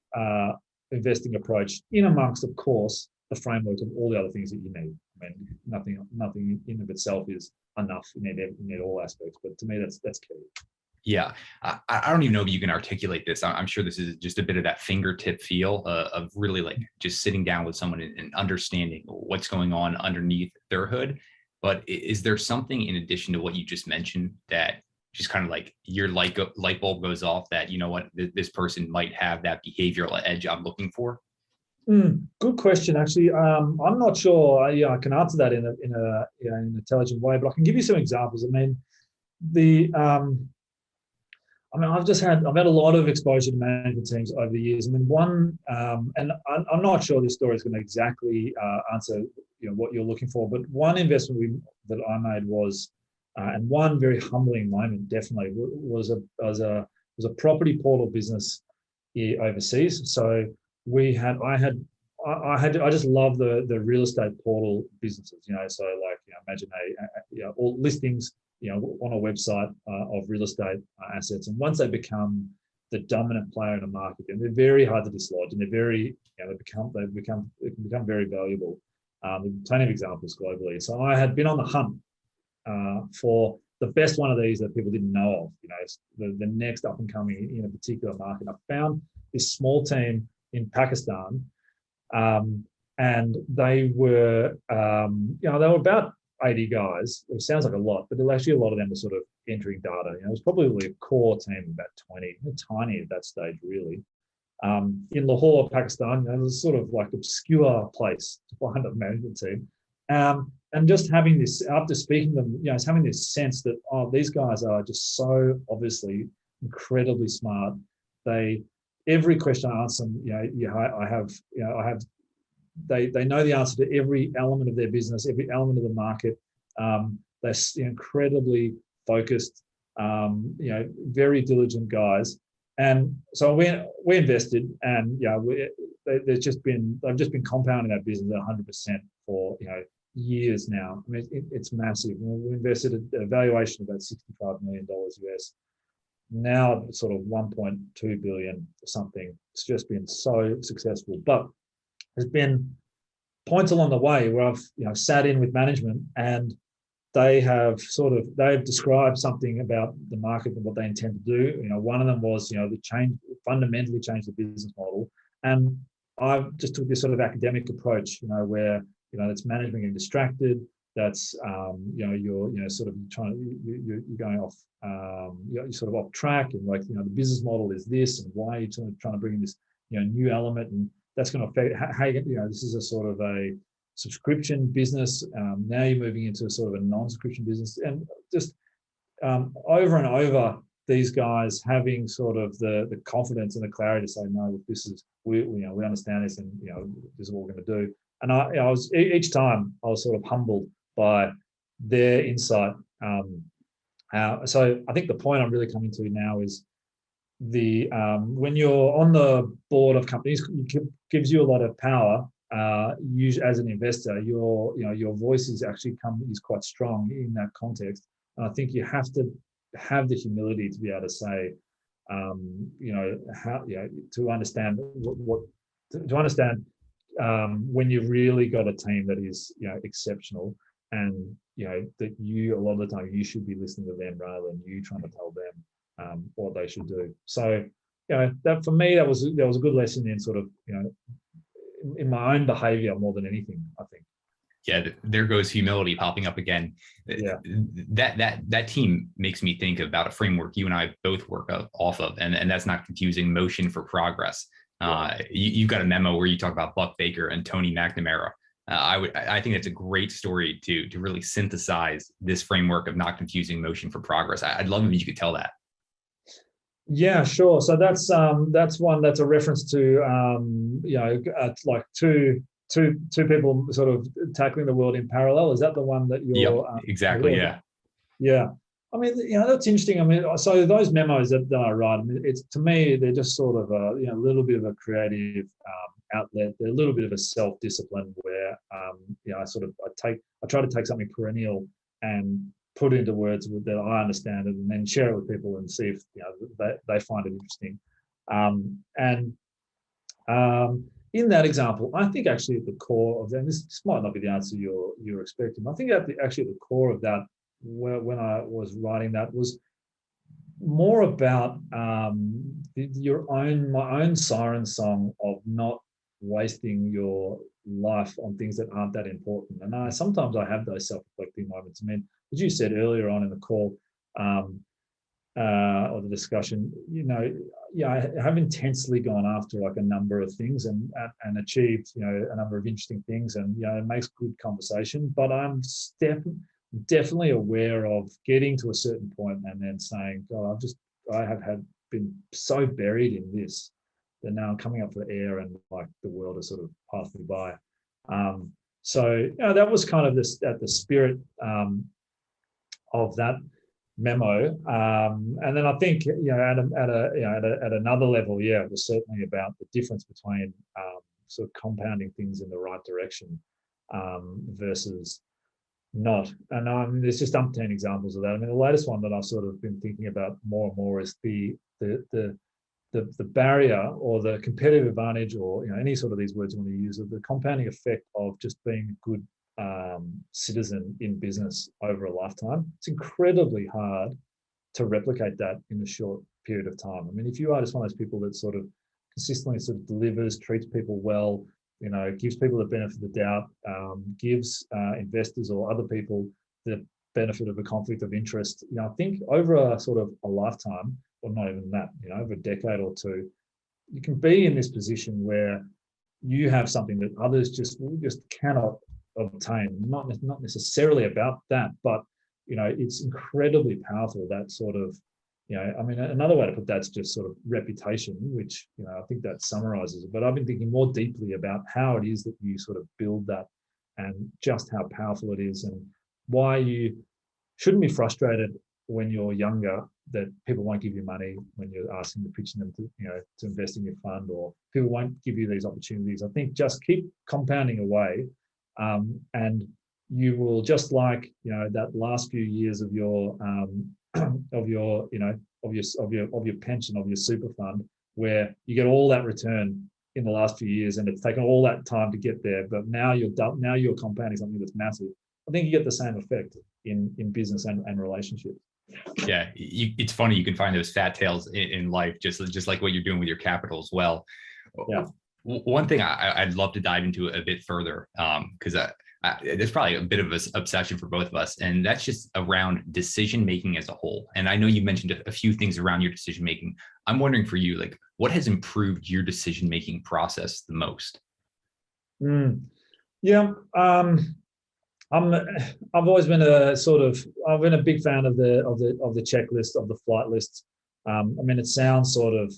investing approach, in amongst, of course, the framework of all the other things that you need. I mean, nothing in of itself is enough. You need all aspects, but to me, that's key. Yeah, I don't even know if you can articulate this. I'm sure this is just a bit of that fingertip feel of really like just sitting down with someone and understanding what's going on underneath their hood. But is there something in addition to what you just mentioned that just kind of like your light bulb goes off that, this person might have that behavioral edge I'm looking for? Good question. Actually, I'm not sure. I can answer that in an intelligent way, but I can give you some examples. I mean, I've had a lot of exposure to management teams over the years. I mean, and I'm not sure this story is going to exactly answer what you're looking for, but one investment that I made was, and one very humbling moment definitely was a property portal business overseas. So I just love the real estate portal businesses. So like imagine all listings on a website of real estate assets, and once they become the dominant player in a market, and they're very hard to dislodge, and they become very valuable. There's plenty of examples globally. So I had been on the hunt for the best one of these that people didn't know of. The next up and coming in a particular market. I found this small team in Pakistan, and they were about 80 guys. It sounds like a lot, but actually a lot of them were sort of entering data. It was probably a core team, about 20, tiny at that stage, really. In Lahore, Pakistan, it was sort of like obscure place to find a management team. And just having this, after speaking to them, having this sense that, these guys are just so obviously incredibly smart. Every question I ask them, they know the answer to every element of their business, every element of the market. They're incredibly focused, very diligent guys. And so we invested, and they've just been compounding that business at 100% for years now. I mean, it's massive. We invested a valuation of about $65 million US. Now sort of 1.2 billion or something. It's just been so successful. But there's been points along the way where I've sat in with management, and they've described something about the market and what they intend to do. One of them was fundamentally change the business model, and I just took this sort of academic approach, where it's management getting distracted. That's you're sort of you're going off, you're sort of off track, and like the business model is this, and why are you trying to bring in this new element, and that's going to affect how this is a sort of a subscription business. Now you're moving into sort of a non-subscription business, and just over and over, these guys having sort of the confidence and the clarity to say, no, this is we understand this, and this is what we're going to do. And I was each time I was sort of humbled by their insight. So I think the point I'm really coming to now is when you're on the board of companies, it gives you a lot of power. You as an investor, your voice is quite strong in that context. And I think you have to have the humility to be able to say, to understand to understand when you've really got a team that is exceptional, and that a lot of the time you should be listening to them rather than you trying to tell them what they should do. So that for me, that was a good lesson in sort of in my own behavior more than anything, I think. Yeah, there goes humility popping up again. Yeah. That team makes me think about a framework you and I both work off of, and that's not confusing motion for progress. You've got a memo where you talk about Buck Baker and Tony McNamara. I think that's a great story to really synthesize this framework of not confusing motion for progress. I'd love if you could tell that. Yeah, sure. So that's a reference to like two people sort of tackling the world in parallel. Is that the one that you're? Yep, exactly. Yeah. I mean, that's interesting. I mean, so those memos that I write, I mean, it's, to me, they're just sort of a little bit of a creative outlet. They're a little bit of a self-discipline where I try to take something perennial and put it into words that I understand it, and then share it with people and see if they find it interesting. In that example, I think actually at the core of that, this might not be the answer you're expecting. I think actually at the core of that, when I was writing that, was more about my own siren song of not wasting your life on things that aren't that important. And sometimes I have those self-reflecting moments. I mean, as you said earlier on in the call or the discussion, I have intensely gone after like a number of things and achieved a number of interesting things, and it makes good conversation. But I'm definitely aware of getting to a certain point and then saying, God, I have been so buried in this that now I'm coming up for air, and like the world has sort of passed me by. So that was kind of at the spirit of that memo, and then I think at another level, it was certainly about the difference between sort of compounding things in the right direction versus not. And there's just umpteen examples of that. I mean, the latest one that I've sort of been thinking about more and more is the barrier or the competitive advantage, or any sort of these words you want to use, of the compounding effect of just being a good citizen in business over a lifetime. It's incredibly hard to replicate that in a short period of time. I mean, if you are just one of those people that sort of consistently sort of delivers, treats people well, gives people the benefit of the doubt, gives investors or other people the benefit of a conflict of interest, I think over a sort of a lifetime, or not even that, over a decade or two, you can be in this position where you have something that others just cannot obtain. Not necessarily about that, but it's incredibly powerful, that sort of, I mean, another way to put that's just sort of reputation, which I think that summarizes it. But I've been thinking more deeply about how it is that you sort of build that, and just how powerful it is, and why you shouldn't be frustrated when you're younger that people won't give you money when you're asking to pitch them to invest in your fund, or people won't give you these opportunities. I think just keep compounding away, and you will, just like that last few years of your pension, of your super fund, where you get all that return in the last few years, and it's taken all that time to get there, but now you're compounding something that's massive. I think you get the same effect in business and relationships. Yeah, it's funny, you can find those fat tails in life, just like what you're doing with your capital as well. Yeah. One thing I'd love to dive into a bit further, because there's probably a bit of an obsession for both of us, and that's just around decision making as a whole. And I know you mentioned a few things around your decision making. I'm wondering for you, like, what has improved your decision making process the most? Yeah, I've always been I've been a big fan of the checklist, of the flight list. I mean, it sounds sort of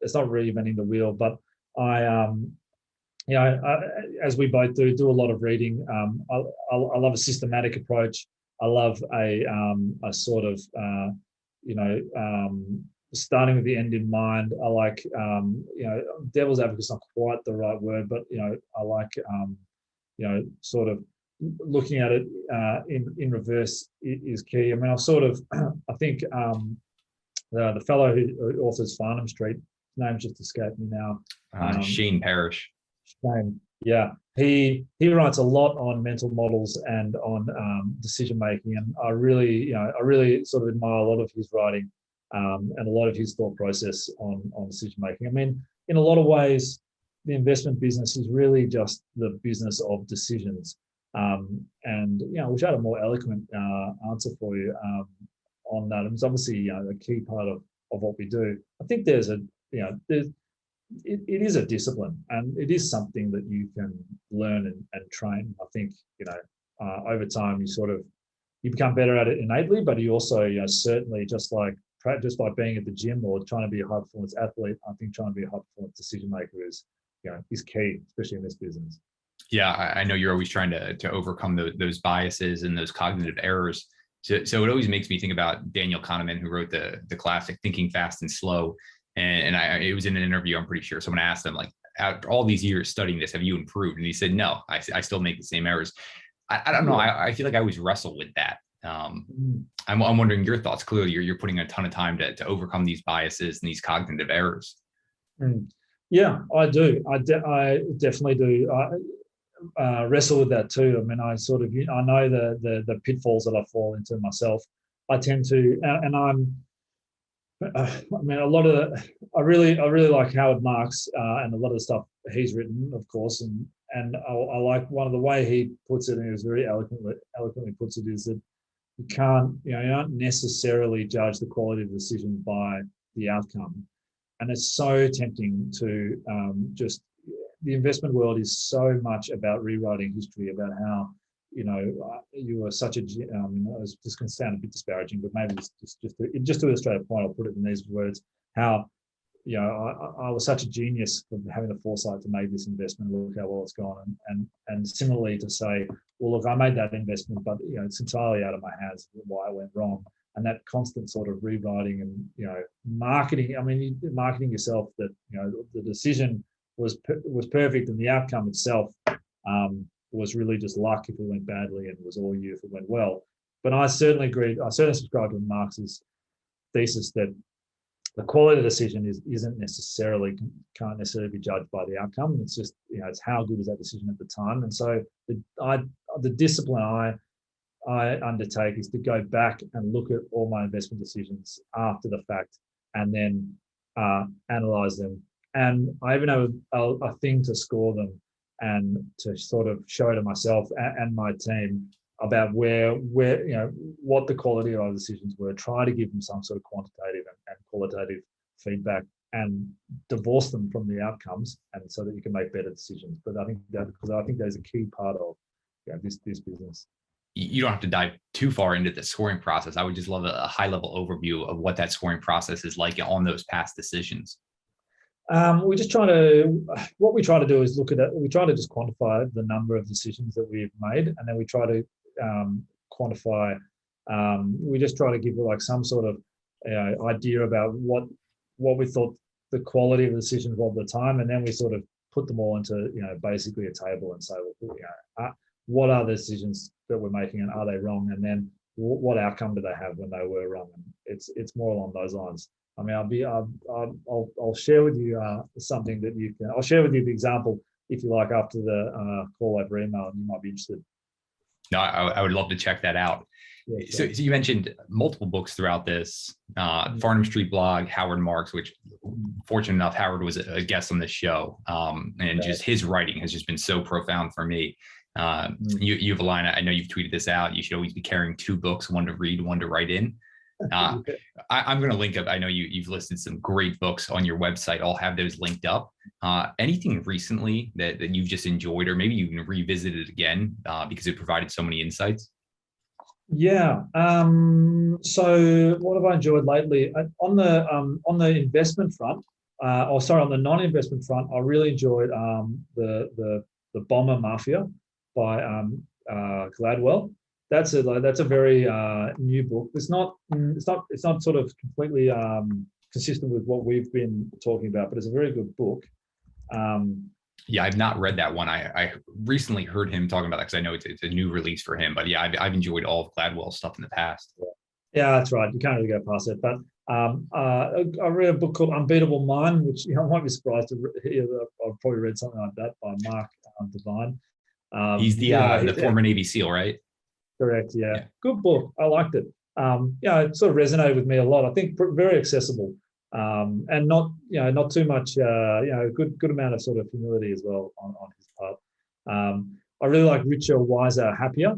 it's not reinventing the wheel, but I as we both do a lot of reading. I love a systematic approach. I love a sort of starting with the end in mind. I like, devil's advocate is not quite the right word, but, I like, sort of looking at it in reverse is key. I mean, I think the fellow who authors Farnham Street, his name's just escaped me now. Shane Parrish. Shane, yeah. He writes a lot on mental models and on decision making, and I really sort of admire a lot of his writing and a lot of his thought process on decision making. I mean, in a lot of ways, the investment business is really just the business of decisions. And wish I had a more eloquent answer for you on that. And it's obviously a key part of what we do. I think it is a discipline, and it is something that you can learn and train. I think over time you become better at it innately, but you also certainly just like being at the gym or trying to be a high performance athlete. I think trying to be a high performance decision maker is key, especially in this business. Yeah, I know you're always trying to overcome those biases and those cognitive errors. So it always makes me think about Daniel Kahneman, who wrote the classic Thinking Fast and Slow. And it was in an interview, I'm pretty sure. Someone asked him, like, after all these years studying this, have you improved? And he said, no, I still make the same errors. I don't know. I feel like I always wrestle with that. I'm wondering your thoughts. Clearly, you're putting a ton of time to overcome these biases and these cognitive errors. Yeah, I do. I definitely do. I wrestle with that too. I mean, I know the pitfalls that I fall into myself. I tend to, and a lot of I really like Howard Marks and a lot of the stuff he's written, of course, and I like one of the way he puts it, and he was very eloquently puts it, is that you can't, you don't necessarily judge the quality of the decision by the outcome. And it's so tempting to the investment world is so much about rewriting history, about how, you were such a, I was just going to sound a bit disparaging, but maybe just to illustrate a point, I'll put it in these words, how, I was such a genius for having the foresight to make this investment, look how well it's gone. And similarly to say, well, look, I made that investment, but, it's entirely out of my hands why it went wrong. And that constant sort of rewriting and, marketing, marketing yourself that, the decision was perfect and the outcome itself was really just luck if it went badly, and it was all you if it went well. But I certainly agreed. I certainly subscribe to Marx's thesis that the quality of the decision can't necessarily be judged by the outcome. It's just, it's how good is that decision at the time. And so the discipline I undertake is to go back and look at all my investment decisions after the fact, and then analyze them. And I even have a thing to score them and to sort of show to myself and my team about where what the quality of our decisions were. Try to give them some sort of quantitative and qualitative feedback, and divorce them from the outcomes, and so that you can make better decisions. But I think there's a key part of this business. You don't have to dive too far into the scoring process. I would just love a high level overview of what that scoring process is like on those past decisions. We try to do is look at it. We try to just quantify the number of decisions that we've made, and then we try to quantify. We just try to give like some sort of idea about what we thought the quality of the decisions were at the time, and then we sort of put them all into basically a table and say, what are the decisions that we're making, and are they wrong? And then what outcome do they have when they were wrong? And it's more along those lines. I mean, I'll share with you something that you can. I'll share with you the example if you like after the call over email, and you might be interested. No, I would love to check that out. Yeah, so you mentioned multiple books throughout this, Farnham Street blog, Howard Marks, which fortunate enough, Howard was a guest on this show, and just his writing has just been so profound for me. You have a line, I know you've tweeted this out, you should always be carrying 2 books, one to read, one to write in. I'm going to link up. I know you've listed some great books on your website. I'll have those linked up. Anything recently that you've just enjoyed, or maybe you can revisit it again because it provided so many insights? Yeah. So what have I enjoyed lately on the investment front? On the non-investment front, I really enjoyed the Bomber Mafia by Gladwell. that's a very new book. It's not sort of completely consistent with what we've been talking about, but it's a very good book. Yeah, I've not read that one. I recently heard him talking about that because I know it's a new release for him. But yeah, I've enjoyed all of Gladwell's stuff in the past. Yeah, that's right. You can't really go past it. But I read a book called Unbeatable Mind, which I might be surprised to hear. I've probably read something like that by Mark Devine. He's the former Navy SEAL, right? Correct. Yeah. Good book. I liked it. It sort of resonated with me a lot. I think very accessible, and not too much. Good amount of sort of humility as well on his part. I really like Richer, Wiser, Happier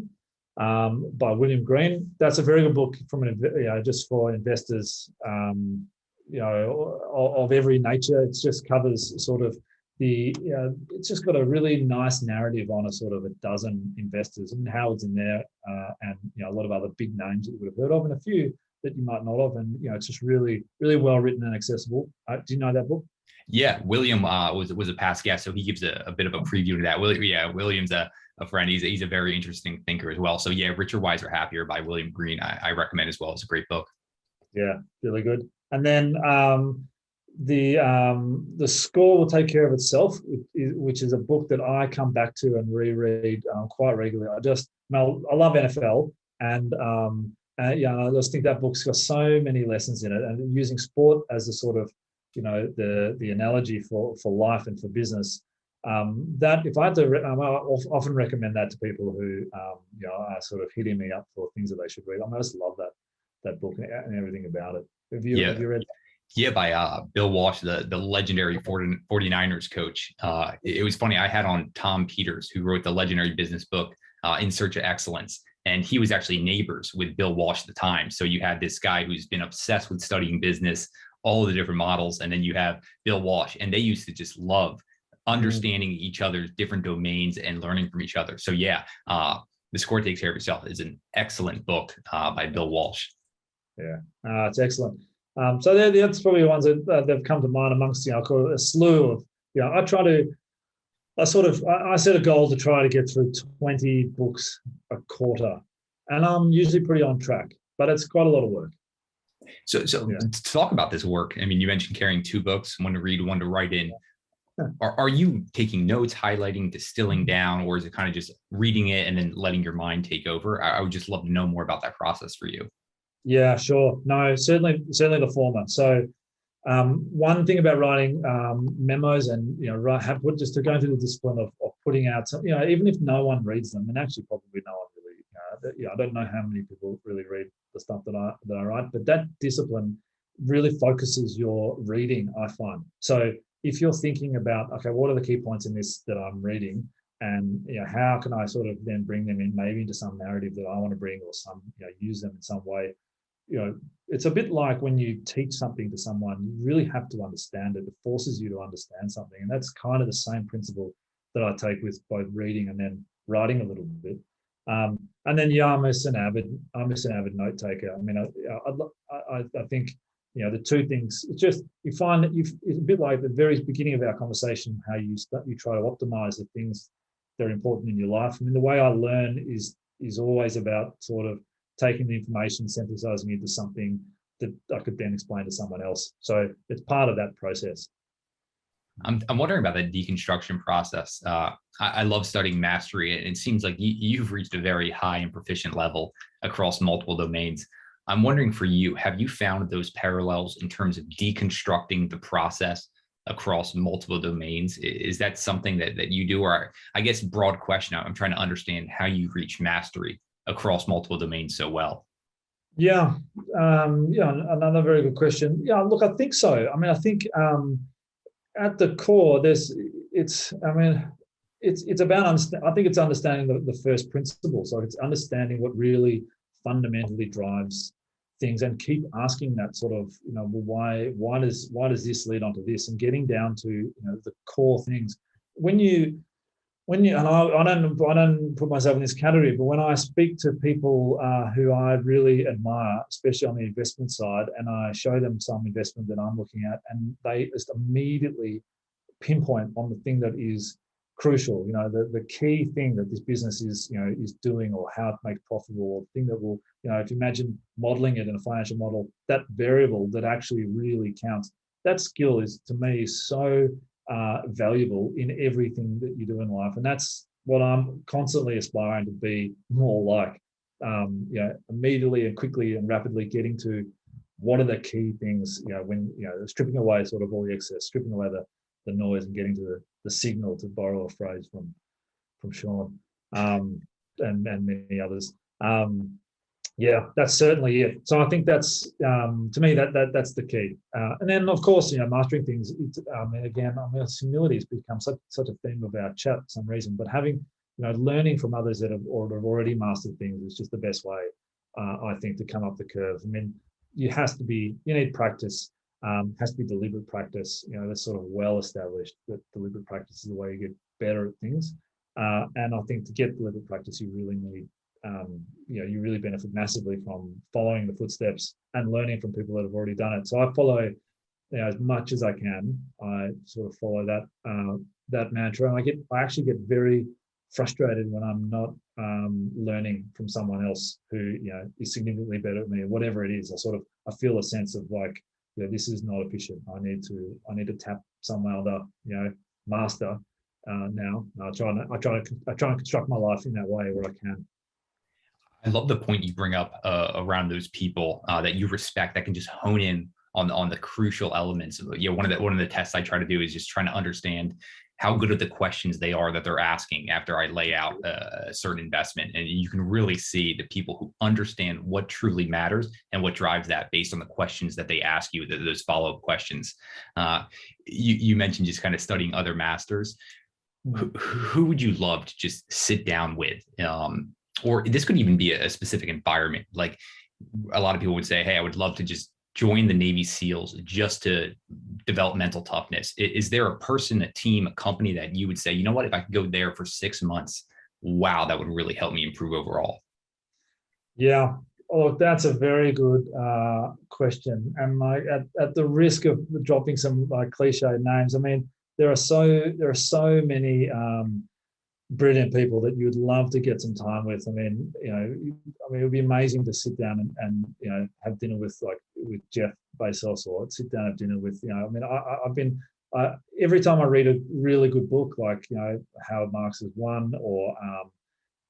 by William Green. That's a very good book just for investors. Of every nature. It just covers sort of it's just got a really nice narrative on a sort of a dozen investors. I mean, Howard's in there, and a lot of other big names that you would have heard of, and a few that you might not have. And it's just really, really well written and accessible. Do you know that book? Yeah, William was a past guest, so he gives a bit of a preview to that. William's a friend. He's a very interesting thinker as well. So yeah, Richer, Wiser, Happier by William Green, I recommend as well. It's a great book. Yeah, really good. And then the Score Will Take Care of Itself, which is a book that I come back to and reread quite regularly. I love NFL, and I just think that book's got so many lessons in it, and using sport as a sort of the analogy for life and for business. That if I had to, I often recommend that to people who are sort of hitting me up for things that they should read. I just love that book and everything about it. Have you read that? Yeah, by Bill Walsh, the legendary 49ers coach. It was funny. I had on Tom Peters, who wrote the legendary business book, In Search of Excellence. And he was actually neighbors with Bill Walsh at the time. So you had this guy who's been obsessed with studying business, all the different models. And then you have Bill Walsh. And they used to just love understanding each other's different domains and learning from each other. So yeah, The Score Takes Care of Itself is an excellent book by Bill Walsh. Yeah, it's excellent. So that's probably the ones that have come to mind amongst, I call it a slew of, I set a goal to try to get through 20 books a quarter, and I'm usually pretty on track, but it's quite a lot of work. So to talk about this work, I mean, you mentioned carrying 2 books, one to read, one to write in. Are you taking notes, highlighting, distilling down, or is it kind of just reading it and then letting your mind take over? I would just love to know more about that process for you. Yeah, sure. No, certainly the former. So one thing about writing memos and just to go into the discipline of putting out some, even if no one reads them, and actually probably no one really, I don't know how many people really read the stuff that I write, but that discipline really focuses your reading, I find. So if you're thinking about, okay, what are the key points in this that I'm reading, and how can I sort of then bring them in maybe into some narrative that I want to bring, or some use them in some way. It's a bit like when you teach something to someone, you really have to understand it. It forces you to understand something. And that's kind of the same principle that I take with both reading and then writing a little bit. And then, I'm just an avid note taker. I mean, I think, the two things, it's just, you find that it's a bit like the very beginning of our conversation, how you try to optimize the things that are important in your life. I mean, the way I learn is always about sort of taking the information, synthesizing it into something that I could then explain to someone else. So it's part of that process. I'm wondering about the deconstruction process. I love studying mastery, and it seems like you've reached a very high and proficient level across multiple domains. I'm wondering for you, have you found those parallels in terms of deconstructing the process across multiple domains? Is that something that you do? Or I guess broad question, I'm trying to understand how you reach mastery across multiple domains so well. Yeah, another very good question. Yeah, look, I think so. I mean, I think at the core, it's about I think it's understanding the first principle. So it's understanding what really fundamentally drives things, and keep asking that sort of, why does this lead onto this, and getting down to the core things. When you and I don't put myself in this category, but when I speak to people who I really admire, especially on the investment side, and I show them some investment that I'm looking at, and they just immediately pinpoint on the thing that is crucial. The key thing that this business is doing, or how it makes profitable, or the thing that will, if you imagine modeling it in a financial model, that variable that actually really counts, that skill is, to me, so valuable in everything that you do in life. And that's what I'm constantly aspiring to be more like, immediately and quickly and rapidly getting to what are the key things, when, stripping away sort of all the excess, stripping away the noise, and getting to the signal, to borrow a phrase from Sean, and many others. That's certainly it. So I think that's, to me, that's the key. And then, of course, mastering things. Humility has become such a theme of our chat for some reason. But having, learning from others that have already mastered things is just the best way, I think, to come up the curve. I mean, you need practice. Has to be deliberate practice. That's sort of well established that deliberate practice is the way you get better at things. And I think to get deliberate practice, you really need, you really benefit massively from following the footsteps and learning from people that have already done it. So I follow, as much as I can. I sort of follow that mantra, and I actually get very frustrated when I'm not learning from someone else who is significantly better at me, or whatever it is. I feel a sense of like, this is not efficient. I need to tap some other master now. I try and construct my life in that way where I can. I love the point you bring up around those people that you respect, that can just hone in on the crucial elements. One of the tests I try to do is just trying to understand how good are the questions they are that they're asking after I lay out a certain investment. And you can really see the people who understand what truly matters and what drives that based on the questions that they ask you, those follow-up questions. You mentioned just kind of studying other masters. Who would you love to just sit down with? Or this could even be a specific environment. Like, a lot of people would say, hey, I would love to just join the Navy SEALs just to develop mental toughness. Is there a person, a team, a company that you would say, you know what, if I could go there for 6 months, wow, that would really help me improve overall? Yeah. Oh, that's a very good question. And at the risk of dropping some cliche names, I mean, there are so many brilliant people that you would love to get some time with. I mean, it would be amazing to sit down and have dinner with Jeff Bezos, or sit down and have dinner with, I've been every time I read a really good book, like Howard Marks's One, or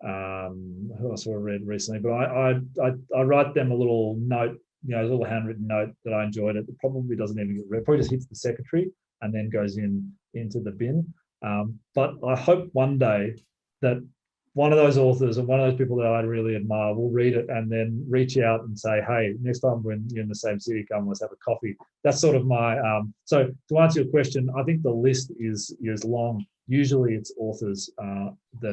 who else have I read recently, but I write them a little note, a little handwritten note that I enjoyed. It probably doesn't even get read, probably just hits the secretary and then goes into the bin. But I hope one day that one of those authors and one of those people that I really admire will read it and then reach out and say, hey, next time when you're in the same city, come let's have a coffee. That's sort of my, so to answer your question, I think the list is long. Usually it's authors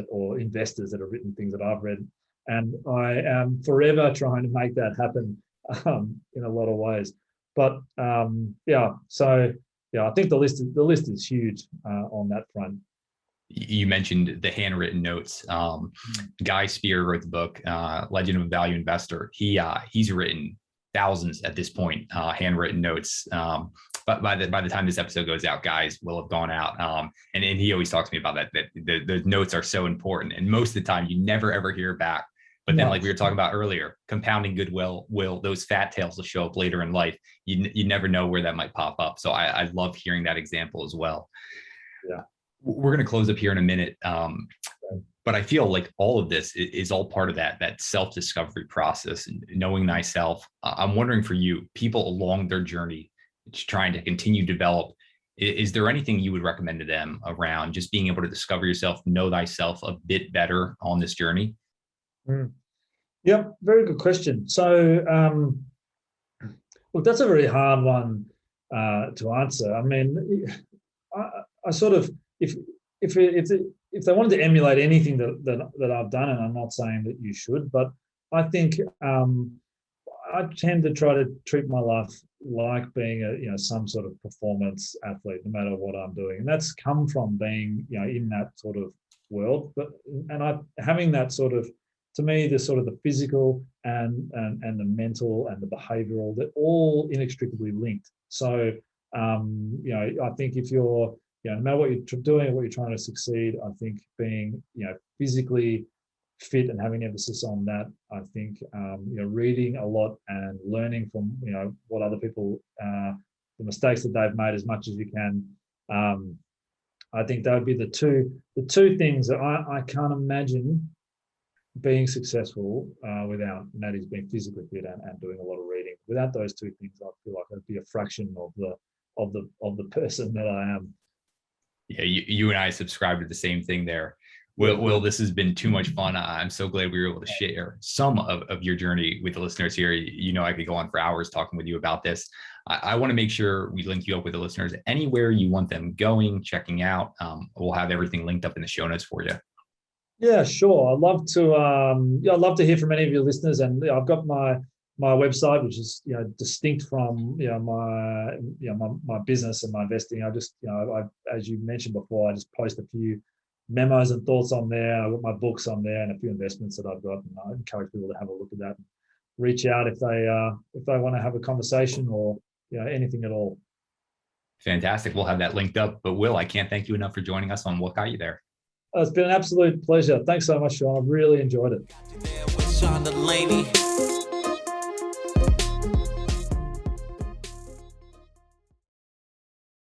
or investors that have written things that I've read. And I am forever trying to make that happen in a lot of ways. But I think the list is huge on that front. You mentioned the handwritten notes. Guy Spear wrote the book, Legend of a Value Investor. He's written thousands at this point, handwritten notes. But by the time this episode goes out, guys will have gone out. And he always talks to me about that the notes are so important. And most of the time, you never ever hear back. But then, like we were talking about earlier, compounding goodwill, those fat tails will show up later in life. You never know where that might pop up. So I love hearing that example as well. Yeah. We're going to close up here in a minute. But I feel like all of this is all part of that self-discovery process and knowing thyself. I'm wondering for you, people along their journey, trying to continue to develop, is there anything you would recommend to them around just being able to discover yourself, know thyself a bit better on this journey? Yeah, very good question. So, look, that's a very hard one to answer. I mean, I sort of, if they wanted to emulate anything that I've done, and I'm not saying that you should, but I think I tend to try to treat my life like being some sort of performance athlete, no matter what I'm doing, and that's come from being in that sort of world. Having that sort of, to me, the sort of the physical and the mental and the behavioural, they're all inextricably linked. So I think if you're no matter what you're doing, what you're trying to succeed, I think being, physically fit and having emphasis on that, I think, reading a lot and learning from, what other people, the mistakes that they've made as much as you can. I think that would be the two things that I can't imagine being successful without, and that is being physically fit and doing a lot of reading. Without those two things, I feel like I'd be a fraction of the person that I am. Yeah, you and I subscribe to the same thing there. Will, this has been too much fun. I'm so glad we were able to share some of your journey with the listeners here. I could go on for hours talking with you about this. I want to make sure we link you up with the listeners anywhere you want them going, checking out. We'll have everything linked up in the show notes for you. Yeah, sure. I'd love to hear from any of your listeners, and I've got my website, which is distinct from my business and my investing. I just as you mentioned before, I just post a few memos and thoughts on there. I've got my books on there and a few investments that I've got, and I encourage people to have a look at that and reach out if they want to have a conversation or anything at all. Fantastic. We'll have that linked up. But Will, I can't thank you enough for joining us on What Got You There. It's been an absolute pleasure. Thanks so much, Sean. I've really enjoyed it. DeLaney.